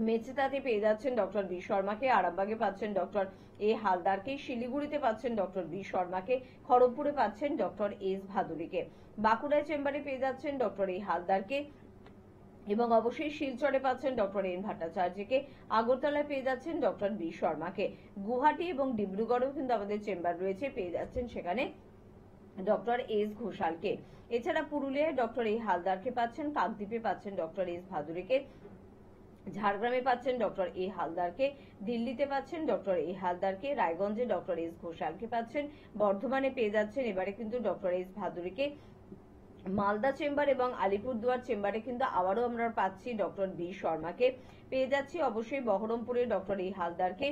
মেচেদাতে পেয়ে যাচ্ছেন ডক্টর বি শর্মাকে, আরামবাগে পাচ্ছেন ডক্টর এ হালদারকে, শিলিগুড়িতে পাচ্ছেন ডক্টর বি শর্মাকে, খড়গপুরে পাচ্ছেন ডক্টর এস ভাদুরীকে, বাঁকুড়ায় চেম্বারে পেয়ে যাচ্ছেন ডক্টর এ হালদারকে, এবং অবশ্যই শিলচরে পাচ্ছেন ডক্টর এন ভট্টাচার্যকে, আগরতলায় পেয়ে যাচ্ছেন ডক্টর বি শর্মাকে, গুয়াহাটি এবং ডিব্রুগড়েও কিন্তু আমাদের চেম্বার রয়েছে, পেয়ে যাচ্ছেন সেখানে ডক্টর এস ঘোষালকে। এছাড়া পুরুলিয়ায় ডক্টর এ হালদারকে পাচ্ছেন, কাকদ্বীপে পাচ্ছেন ডক্টর এস ভাদুরীকে, ঝাড়গ্রামে পাচ্ছেন ডক্টর এ হালদারকে, দিল্লিতে পাচ্ছেন ডক্টর এ হালদারকে, রায়গঞ্জে ডক্টর এস ঘোষালকে পাচ্ছেন, বর্ধমানে পেয়ে যাচ্ছেন এবারে কিন্তু ডক্টর এস ভাদুরীকে, মালদা চেম্বার এবং আলিপুরদুয়ার চেম্বারে কিন্তু আবারও আমরা পাচ্ছি ডক্টর বি শর্মাকে, পেয়ে যাচ্ছি অবশ্যই বহরমপুরে ডক্টর এ হালদারকে,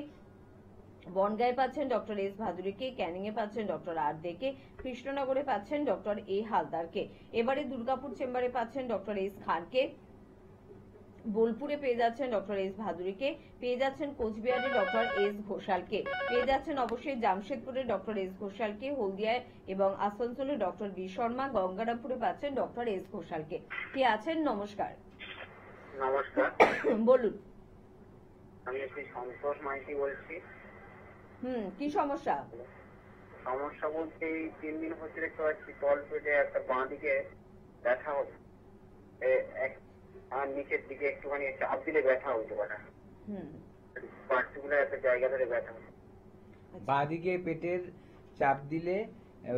বনগাঁয়ে পাচ্ছেন ডক্টর এস ভাদুরীকে, ক্যানিং এ পাচ্ছেন ডক্টর আর দেকে, কৃষ্ণনগরে পাচ্ছেন ডক্টর এ হালদারকে, এবারে দুর্গাপুর চেম্বারে পাচ্ছেন ডক্টর এস খানকে, বোলপুরে পেয়ে যাচ্ছেন ডক্টর এস ভাদুরীকে, পেয়ে যাচ্ছেন কোচবিহারে ডক্টর এস ঘোষালকে, পেয়ে যাচ্ছেন অবশ্যই জামশেদপুরে ডক্টর এস ঘোষালকে, হলদিয়ায় এবং আসানসোলে ডক্টর বি শর্মা, গঙ্গারামপুরে পাচ্ছেন ডক্টর এস ঘোষালকে। কে আছেন? নমস্কার। নমস্কার, বলুন। আমি শ্রী সন্তোষ মাইতি বলছি। কি সমস্যা? সমস্যা বলতে এই 3 দিন হচ্ছে দেখতে পাচ্ছি তল পেটে একটা বাঁ দিকে ব্যথা হচ্ছে, আর নিচের দিকে একটুখানি চাপ দিলে ব্যথা হতে পারে, পার্টিকুলার একটা জায়গা ধরে ব্যথা হচ্ছে। বাঁ দিকে পেটের চাপ দিলে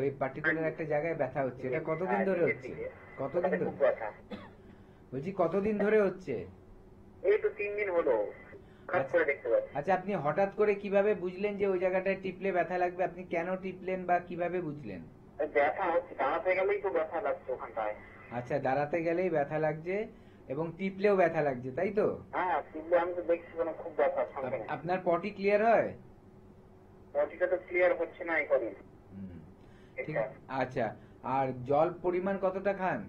ওই পার্টিকুলার একটা জায়গায় ব্যথা হচ্ছে, এটা কতদিন ধরে হচ্ছে? কতদিন ধরে বলছি, কতদিন ধরে হচ্ছে? এই তো 3 দিন হলো। আচ্ছা, আপনি হঠাৎ করে কিভাবে বুঝলেন যে ওই জায়গাটায় টিপলে ব্যথা লাগবে? আপনি কেন টিপলেন বা কিভাবে বুঝলেন? ব্যথা হচ্ছে, দাঁড়াতে গেলেই তো ব্যথা লাগছে ওখানটায়। আচ্ছা, দাঁড়াতে গেলেই ব্যথা লাগছে এবং টিপলেও ব্যথা লাগছে, তাই তো? হ্যাঁ, টিপলে আমি তো দেখছি খুব ব্যথা। আপনার পটি ক্লিয়ার হয়? পটিটা তো ক্লিয়ার হচ্ছে না এই কদিন। আচ্ছা, আর জল পরিমাণ কতটা খান?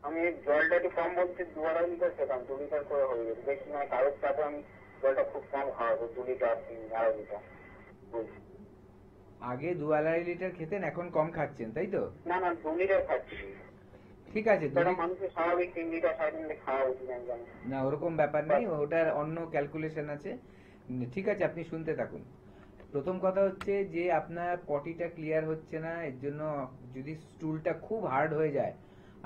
আমি জলটা একটু কম বলতে 2-2.5 লিটার খেতাম, 2 লিটার করে হয়ে গেছে, বেশি নয়। কারোর সাথে আমি জলটা খুব কম খাওয়াবো, 2 লিটার 2.5 লিটার। আগে 2-2.5 লিটার খেতেন, এখন কম খাচ্ছেন, তাই তো? না না, 2 লিটার খাচ্ছি। ঠিক আছে, সেটা মানুষের স্বাভাবিক 3 লিটার 3.5 লিটার খাওয়া উচিত আমি জানি। না ওরকম ব্যাপার নেই, ওটার অন্য ক্যালকুলেশন আছে। ঠিক আছে, আপনি শুনতে থাকুন। প্রথম কথা হচ্ছে যে আপনার পটিটা ক্লিয়ার হচ্ছে না, এর জন্য যদি স্টুলটা খুব হার্ড হয়ে যায়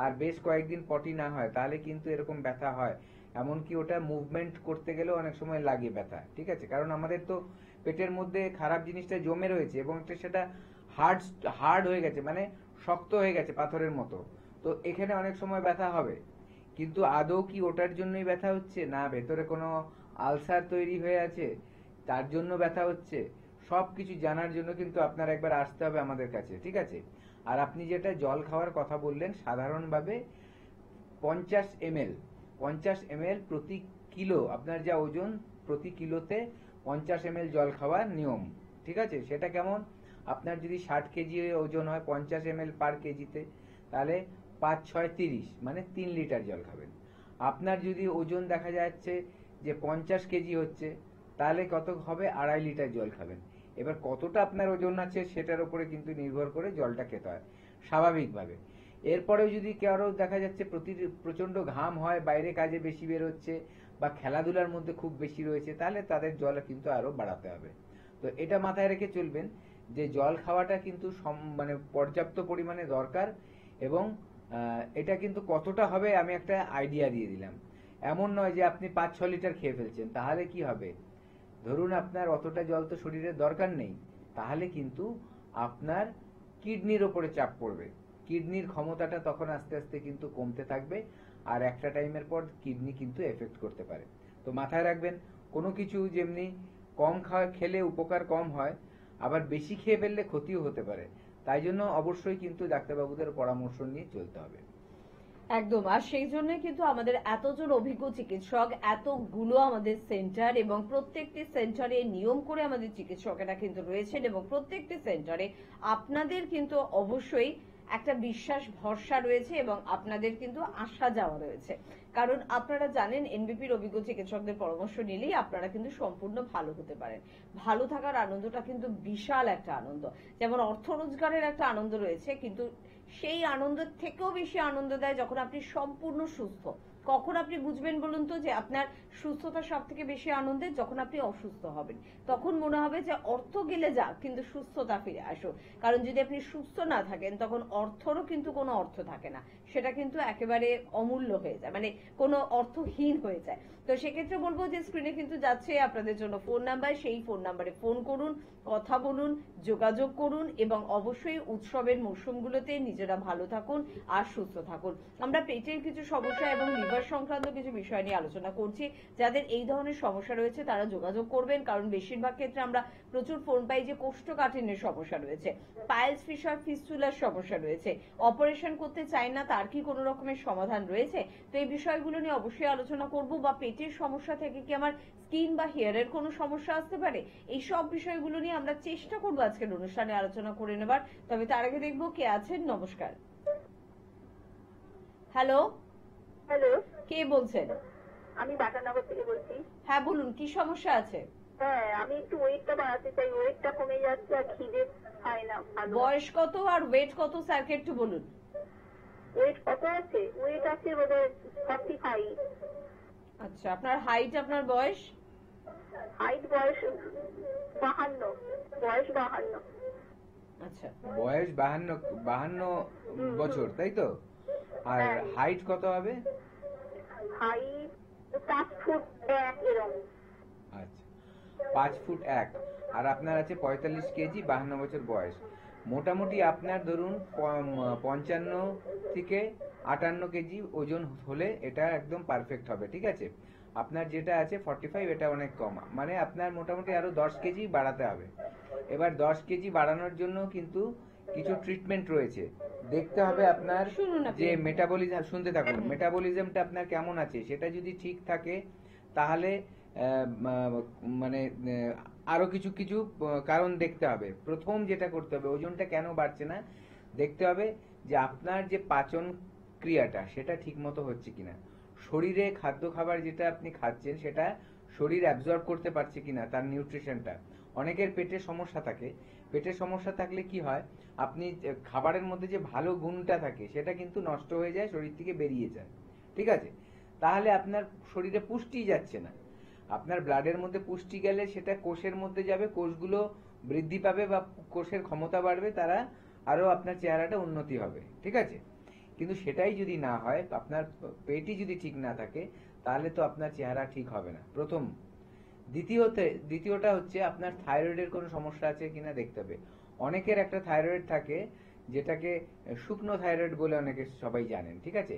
আর বেশ কয়েকদিন পটি না হয় তাহলে কিন্তু এরকম ব্যথা হয়। এমনকি ওটা মুভমেন্ট করতে গেলেও অনেক সময় লাগে ব্যথা। ঠিক আছে, কারণ আমাদের তো পেটের মধ্যে খারাপ জিনিসটা জমে রয়েছে এবং সেটা হার্ড হয়ে গেছে, মানে শক্ত হয়ে গেছে পাথরের মতো। তো এখানে অনেক সময় ব্যথা হবে, কিন্তু আদৌ কি ওটার জন্যই ব্যথা হচ্ছে না ভেতরে কোনো আলসার তৈরি হয়ে আছে তার জন্য ব্যথা হচ্ছে, সবকিছু জানার জন্য কিন্তু আপনার একবার আসতে হবে আমাদের কাছে। ঠিক আছে, আর আপনি যেটা জল খাওয়ার কথা বললেন, সাধারণভাবে 50 ml প্রতি কিলো, আপনার যা ওজন প্রতি কিলোতে 50 ml জল খাওয়ার নিয়ম। ঠিক আছে, সেটা কেমন, আপনার যদি 60 কেজি ওজন হয় 50 ml পার কেজিতে, তাহলে 5 6 30 মানে 3 লিটার জল খাবেন। আপনার যদি ওজন দেখা যাচ্ছে যে 50 কেজি হচ্ছে, তাহলে কত হবে, 2.5 লিটার জল খাবেন। এবার কতটা আপনার ওজন আছে সেটার উপরে কিন্তু নির্ভর করে জলটা খেতে হয় স্বাভাবিকভাবে। এরপরেও যদি কারো দেখা যাচ্ছে প্রচন্ড ঘাম হয়, বাইরে কাজে বেশি বের হচ্ছে বা খেলাধুলার মধ্যে খুব বেশি রয়েছে, তাহলে তাদের জল কিন্তু আরো বাড়াতে হবে। তো এটা মাথায় রেখে চলবেন যে জল খাওয়াটা কিন্তু মানে পর্যাপ্ত পরিমাণে দরকার। এবং এটা কিন্তু কতটা হবে আমি একটা আইডিয়া দিয়ে দিলাম। এমন নয় যে আপনি 5-6 লিটার খেয়ে ফেলছেন, তাহলে কি হবে, ধরুন আপনার অতটা জল তো শরীরের দরকার নেই, তাহলে কিন্তু আপনার কিডনির ওপরে চাপ পড়বে, কিডনির ক্ষমতাটা তখন আস্তে আস্তে কিন্তু কমতে থাকবে, আর একটা টাইমের পর কিডনি কিন্তু এফেক্ট করতে পারে। তো মাথায় রাখবেন, কোনো কিছু যেমনি কম খেলে উপকার কম হয়, আবার বেশি খেয়ে ফেললে ক্ষতিও হতে পারে। তাই জন্য অবশ্যই কিন্তু ডাক্তারবাবুদের পরামর্শ নিয়ে চলতে হবে। একদম, আর সেই জন্য কিন্তু আমাদের এতজন অভিজ্ঞ চিকিৎসক, এতগুলো আমাদের সেন্টার, এবং প্রত্যেকটি সেন্টারে নিয়ম করে আমাদের চিকিৎসকেরা কিন্তু রয়েছেন, এবং প্রত্যেকটি সেন্টারে আপনাদের কিন্তু অবশ্যই একটা বিশ্বাস ভরসা রয়েছে এবং আপনাদের কিন্তু আসা যাওয়া রয়েছে। কারণ আপনারা জানেন এনবিপির অভিজ্ঞ চিকিৎসকদের পরামর্শ নিলেই আপনারা কিন্তু সম্পূর্ণ ভালো হতে পারেন। ভালো থাকার আনন্দটা কিন্তু বিশাল একটা আনন্দ, যেমন অর্থ রোজগারের একটা আনন্দ রয়েছে, কিন্তু সেই আনন্দের থেকেও বেশি আনন্দ দেয় যখন আপনি সম্পূর্ণ সুস্থ। কখন আপনি বুঝবেন বলুন তো যে আপনার সুস্থতা সব থেকে বেশি আনন্দের, যখন আপনি অসুস্থ হবেন। তখন মনে হবে যে অর্থ গেলে যাক কিন্তু সুস্থতা ফিরে আসো। কারণ যদি আপনি সুস্থ না থাকেন তখন অর্থরও কিন্তু কোনো অর্থ থাকে না, সেটা কিন্তু একেবারে অমূল্য হয়ে যায়, মানে কোনো অর্থহীন হয়ে যায়। তো সেক্ষেত্রে বলবো যে স্ক্রিনে কিন্তু যাচ্ছে আপনাদের জন্য ফোন নাম্বার, সেই ফোন নাম্বারে ফোন করুন, কথা বলুন, যোগাযোগ করুন, এবং অবশ্যই উৎসবের মৌসুমগুলোতে নিজেরা ভালো থাকুন আর সুস্থ থাকুন। আমরা পেটের কিছু সমস্যা এবং লিভার সংক্রান্ত কিছু বিষয় নিয়ে আলোচনা করছি। যাদের এই ধরনের সমস্যা রয়েছে তারা যোগাযোগ করবেন, কারণ বেশিরভাগ ক্ষেত্রে আমরা প্রচুর ফোন পাই যে কোষ্ঠকাঠিন্যের সমস্যা রয়েছে, পাইলস ফিশার ফিস্টুলার সমস্যা রয়েছে, অপারেশন করতে চাই না, তার কি কোনো রকমের সমাধান রয়েছে। তো এই বিষয়গুলো নিয়ে অবশ্যই আলোচনা করব। বা পেটের সমস্যা থেকে কি আমার স্কিন বা হেয়ারের কোনো সমস্যা আসতে পারে, এই সব বিষয়গুলো নিয়ে আমরা চেষ্টা করবো আজকের অনুষ্ঠানে আলোচনা করে নেবার। তবে তার আগে দেখবো কে আছেন। নমস্কার। হ্যালো হ্যালো, কে বলছেন? আমি বাটানগর থেকে বলছি। হ্যাঁ বলুন, কি সমস্যা আছে? হ্যাঁ, আমি একটু ওয়েটটা বাড়াতে চাই, ওয়েটটা কমে যাচ্ছে আর খিদে খায় না। বয়স কত আর ওয়েট কত স্যারকে একটু বলুন। ওয়েট কত আছে? ওয়েট আছে বোধহয় 45। আচ্ছা, আপনার হাইট, আপনার বয়স? হাইট বয়স 52, বয়স 52। আচ্ছা, বয়স 52 বছর, তাই তো? আর হাইট কত হবে? হাইট 5 ফুট 1 এরকম। আচ্ছা, 5 ফুট 1, আর আপনার আছে 45 কেজি, 52 বছর বয়স। মোটামুটি আপনার ধরুন 55 থেকে 58 কেজি ওজন হলে এটা একদম পারফেক্ট হবে। ঠিক আছে, আপনার যেটা আছে 45, এটা অনেক কম, মানে আপনার মোটামুটি আরো 10 কেজি বাড়াতে হবে। এবার 10 কেজি বাড়ানোর জন্য কিন্তু কিছু ট্রিটমেন্ট রয়েছে। দেখতে হবে আপনার যে মেটাবলিজম, শুনতে থাকুন, মেটাবলিজমটা আপনার কেমন আছে, সেটা যদি ঠিক থাকে তাহলে মানে আরো কিছু কিছু কারণ দেখতে হবে। প্রথম যেটা করতে হবে, ওজনটা কেন বাড়ছে না দেখতে হবে যে আপনার যে পাচন ক্রিয়াটা সেটা ঠিক মতো হচ্ছে কিনা, শরীরে খাদ্য খাবার যেটা আপনি খাচ্ছেন সেটা শরীর অ্যাবজর্ব করতে পারছে কিনা, তার নিউট্রিশনটা। অনেকের পেটের সমস্যা থাকে। পেটের সমস্যা থাকলে কি হয়, আপনি খাবারের মধ্যে যে ভালো গুণটা থাকে সেটা কিন্তু নষ্ট হয়ে যায়, শরীর থেকে বেরিয়ে যায়, ঠিক আছে? তাহলে আপনার শরীরে পুষ্টি যাচ্ছে না। আপনার ব্লাডের মধ্যে পুষ্টি গেলে সেটা কোষের মধ্যে যাবে, কোষগুলো বৃদ্ধি পাবে বা কোষের ক্ষমতা বাড়বে, তারা আরো আপনার চেহারাটা উন্নতি হবে, ঠিক আছে? কিন্তু সেটাই যদি না হয়, আপনার পেটই যদি ঠিক না থাকে, তাহলে তো আপনার চেহারা ঠিক হবে না, প্রথম। দ্বিতীয়টা হচ্ছে আপনার থাইরয়েডের কোনো সমস্যা আছে কিনা দেখতে হবে। অনেকের একটা থাইরয়েড থাকে যেটাকে শুকনো থাইরয়েড বলে অনেকে সবাই জানেন, ঠিক আছে?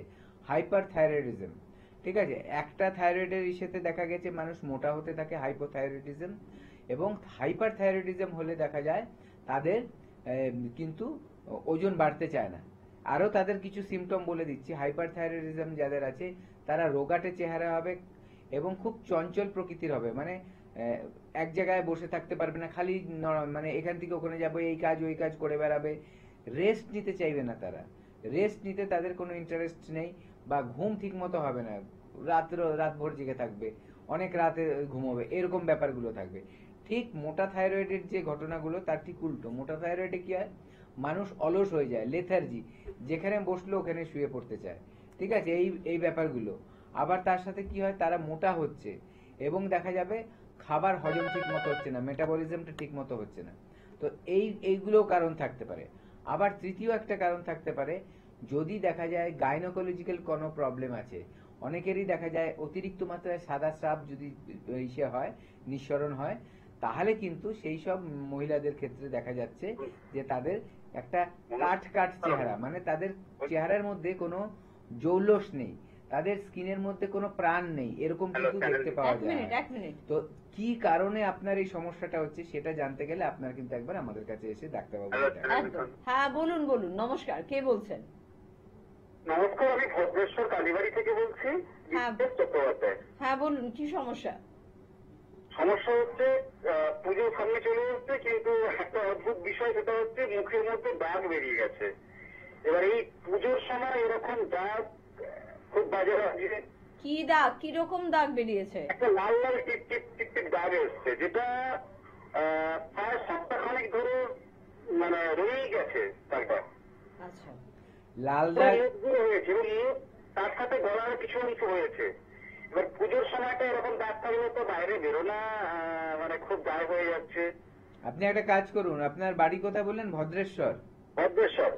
হাইপার থাইরয়েডিজম, ঠিক আছে? একটা থাইরয়েডের ইস্যুতে দেখা গেছে মানুষ মোটা হতে থাকে, হাইপোথাইরয়েডিজম। এবং হাইপার থাইরয়েডিজম হলে দেখা যায় তাদের কিন্তু ওজন বাড়তে চায় না। আরো তাদের কিছু সিমটম বলে দিচ্ছি। হাইপার থাইরয়েডিজম যাদের আছে তারা রোগাটে চেহারা হবে এবং খুব চঞ্চল প্রকৃতির হবে, মানে এক জায়গায় বসে থাকতে পারবে না, খালি মানে এখান থেকে ওখানে যাবে, এই কাজ ওই কাজ করে বেড়াবে, রেস্ট নিতে চাইবে না তারা, রেস্ট নিতে তাদের কোনো ইন্টারেস্ট নেই, বা ঘুম ঠিক মতো হবে না, রাতভর জেগে থাকবে, অনেক রাতে ঘুমোবে, এরকম ব্যাপারগুলো থাকবে। ঠিক মোটা থাইরয়েডের যে ঘটনাগুলো তার ঠিক উল্টো। মোটা থাইরয়েডে কি হয়, মানুষ অলস হয়ে যায়, লেথার্জি, যেখানে বসলো ওখানে শুয়ে পড়তে চায়, ঠিক আছে? এই ব্যাপারগুলো। আবার তার সাথে কি হয়, তারা মোটা হচ্ছে এবং দেখা যাবে খাবার হজম ঠিক মতো হচ্ছে না, মেটাবলিজমটা ঠিক মতো হচ্ছে না। তো এইগুলো কারণ থাকতে পারে। আবার তৃতীয় একটা কারণ থাকতে পারে, যদি দেখা যায় গাইনোকোলজিক্যাল কোনো প্রবলেম আছে। অনেকেরই দেখা যায় অতিরিক্ত মাত্রায় সাদা স্রাব যদি হয়, নিঃসরণ হয়, তাহলে কিন্তু সেই সব মহিলাদের ক্ষেত্রে দেখা যাচ্ছে যে তাদের একটা কাট চেহারা, মানে তাদের চেহারার মধ্যে কোনো জৌলস নেই, তাদের স্কিনের মধ্যে কোনো প্রাণ নেই, এরকম কিন্তু দেখতে পাওয়া যায়। তো কি কারণে আপনার এই সমস্যাটা হচ্ছে সেটা জানতে গেলে আপনার কিন্তু একবার আমাদের কাছে এসে ডাক্তারবাবু। হ্যাঁ বলুন বলুন, নমস্কার, কে বলছেন? নমস্কার, আমি ভদ্রেশ্বর কালীবাড়ি থেকে বলছি, চট্টোপাধ্যায়। হ্যাঁ বলুন, কি সমস্যা? সমস্যা হচ্ছে পুজোর সামনে চলে যাচ্ছে, কিন্তু একটা অদ্ভুত বিষয়, সেটা হচ্ছে মুখের মধ্যে দাগ বেরিয়ে গেছে। এবার এই পুজোর সময় এরকম দাগ খুব বাজে লাগছে। কি দাগ, কি রকম দাগ বেরিয়েছে? একটা লাল লাল টিপ টিপ টিপ টিপ দাগ এসছে, যেটা প্রায় সপ্তাহখানেক ধরে মানে রয়েই গেছে দাগটা। আচ্ছা, লাল দাগ হয়েছে এবং তার সাথে গলার কিছু অংশ হয়েছে। এবার পুজোর সময়টা এরকম দাগ থাকলে তো বাইরে বেরোনা মানে খুব দায় হয়ে যাচ্ছে। আপনি একটা কাজ করুন, আপনার বাড়ি কোথায় বললেন? ভদ্রেশ্বর। ভদ্রেশ্বর।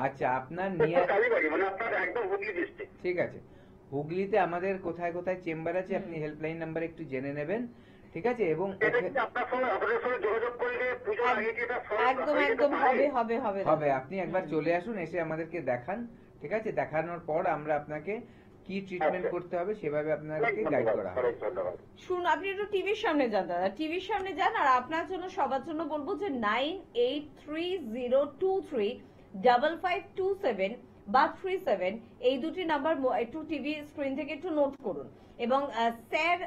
আচ্ছা, আপনার কালীবাড়ি, মানে আপনার একদম হুগলি ডিস্ট্রিক্ট। ঠিক আছে। হুগলিতে আমাদের কোথায় কোথায় চেম্বার আছে আপনি হেল্পলাইন নাম্বার একটু জেনে নেবেন, ঠিক আছে? এবং একদম হবে, আপনি একবার চলে আসুন, এসে আমাদেরকে দেখান, ঠিক আছে? দেখানোর পর আমরা আপনাকে কি ট্রিটমেন্ট করতে হবে সেভাবে আপনাকে গাইড করা হবে। শুনুন, আপনি একটু টিভির সামনে যান দাদা, টিভির সামনে যান। আর আপনার জন্য সবার জন্য বলবো যে 9830235527 বা 37 এই দুটি নাম্বার একটু টিভি স্ক্রিন থেকে একটু নোট করুন। এবং স্যার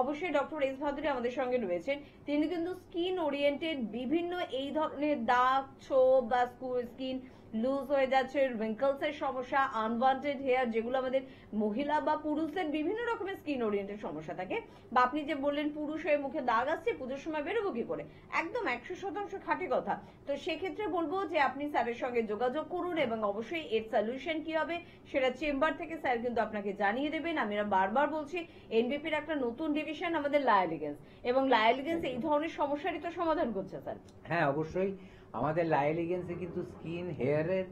অবশ্যই ডক্টর এস ভাদুরী আমাদের সঙ্গে রয়েছেন। তিনি কিন্তু স্কিন ওরিয়েন্টেড বিভিন্ন এই ধরনের দাগ, ছোপ বা স্কিন লুজ হয়ে যাচ্ছে, রিঙ্কলস এর সমস্যা, আনওয়ান্টেড হেয়ার, যেগুলো আমাদের মহিলা বা পুরুষের বিভিন্ন রকমের স্কিন ওরিয়েন্টেড সমস্যা থাকে। বা আপনি যে বললেন পুরুষ হয়ে মুখে দাগ আসছে, পুজোর সময় বেরোবো কি করে, একদম 100% খাঁটি কথা। তো সেক্ষেত্রে বলবো যে আপনি স্যারের সঙ্গে যোগাযোগ করুন এবং অবশ্যই এর সলিউশন কি হবে সেটা চেম্বার থেকে স্যার কিন্তু আপনাকে জানিয়ে দেবেন। আমরা বারবার বলছি, এনবিপির একটা নতুন ডিভিশন আমাদের লায়ালিগেন্স, এবং লায়ালিগেন্স এই ধরনের সমস্যারই তো সমাধান করছে স্যার। হ্যাঁ অবশ্যই, আমাদের লায়ালিগেন্সে কিন্তু স্কিন, হেয়ারের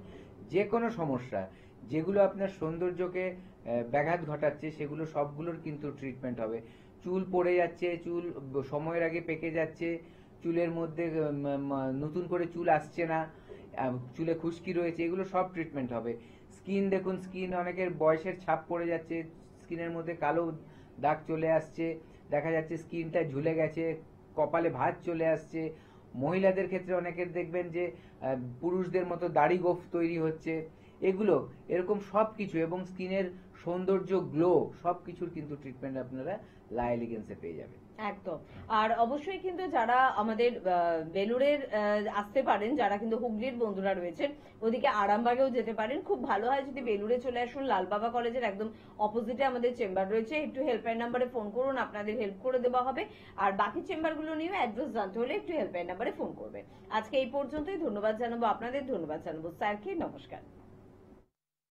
যে কোনো সমস্যা যেগুলো আপনার সৌন্দর্যকে ব্যাঘাত ঘটাচ্ছে সেগুলো সবগুলোর কিন্তু ট্রিটমেন্ট হবে। চুল পড়ে যাচ্ছে, চুল সময়ের আগে পেকে যাচ্ছে, চুলের মধ্যে নতুন করে চুল আসছে না, চুলে খুশকি রয়েছে, এগুলো সব ট্রিটমেন্ট হবে। স্কিন দেখুন, স্কিন অনেকের বয়সের ছাপ পড়ে যাচ্ছে, স্কিনের মধ্যে কালো দাগ চলে আসছে, দেখা যাচ্ছে স্কিনটা ঝুলে গেছে, কপালে ভাঁজ চলে আসছে। মহিলাদের ক্ষেত্রে অনেকের দেখবেন যে পুরুষদের মতো দাড়ি গোফ তৈরি হচ্ছে, এগুলো এরকম সবকিছু, এবং স্কিনের সৌন্দর্য, গ্লো, সবকিছুর কিন্তু ট্রিটমেন্ট আপনারা লায়ালিগেন্সে পেয়ে যাবেন। একদম। আর অবশ্যই কিন্তু যারা আমাদের বেলুড়ের আসতে পারেন, যারা কিন্তু হুগলির বন্ধুরা রয়েছেন, ওদিকে আরামবাগেও যেতে পারেন। খুব ভালো হয় যদি বেলুড়ে চলে আসুন, লালবাবা কলেজের একদম অপোজিটে আমাদের চেম্বার রয়েছে। একটু হেল্পলাইন নাম্বারে ফোন করুন, আপনাদের হেল্প করে দেওয়া হবে। আর বাকি চেম্বারগুলো নিয়েও অ্যাড্রেস জানতে হলে একটু হেল্পলাইন নাম্বারে ফোন করবে। আজকে এই পর্যন্তই। ধন্যবাদ জানাবো আপনাদের, ধন্যবাদ জানাবো স্যারকে। নমস্কার।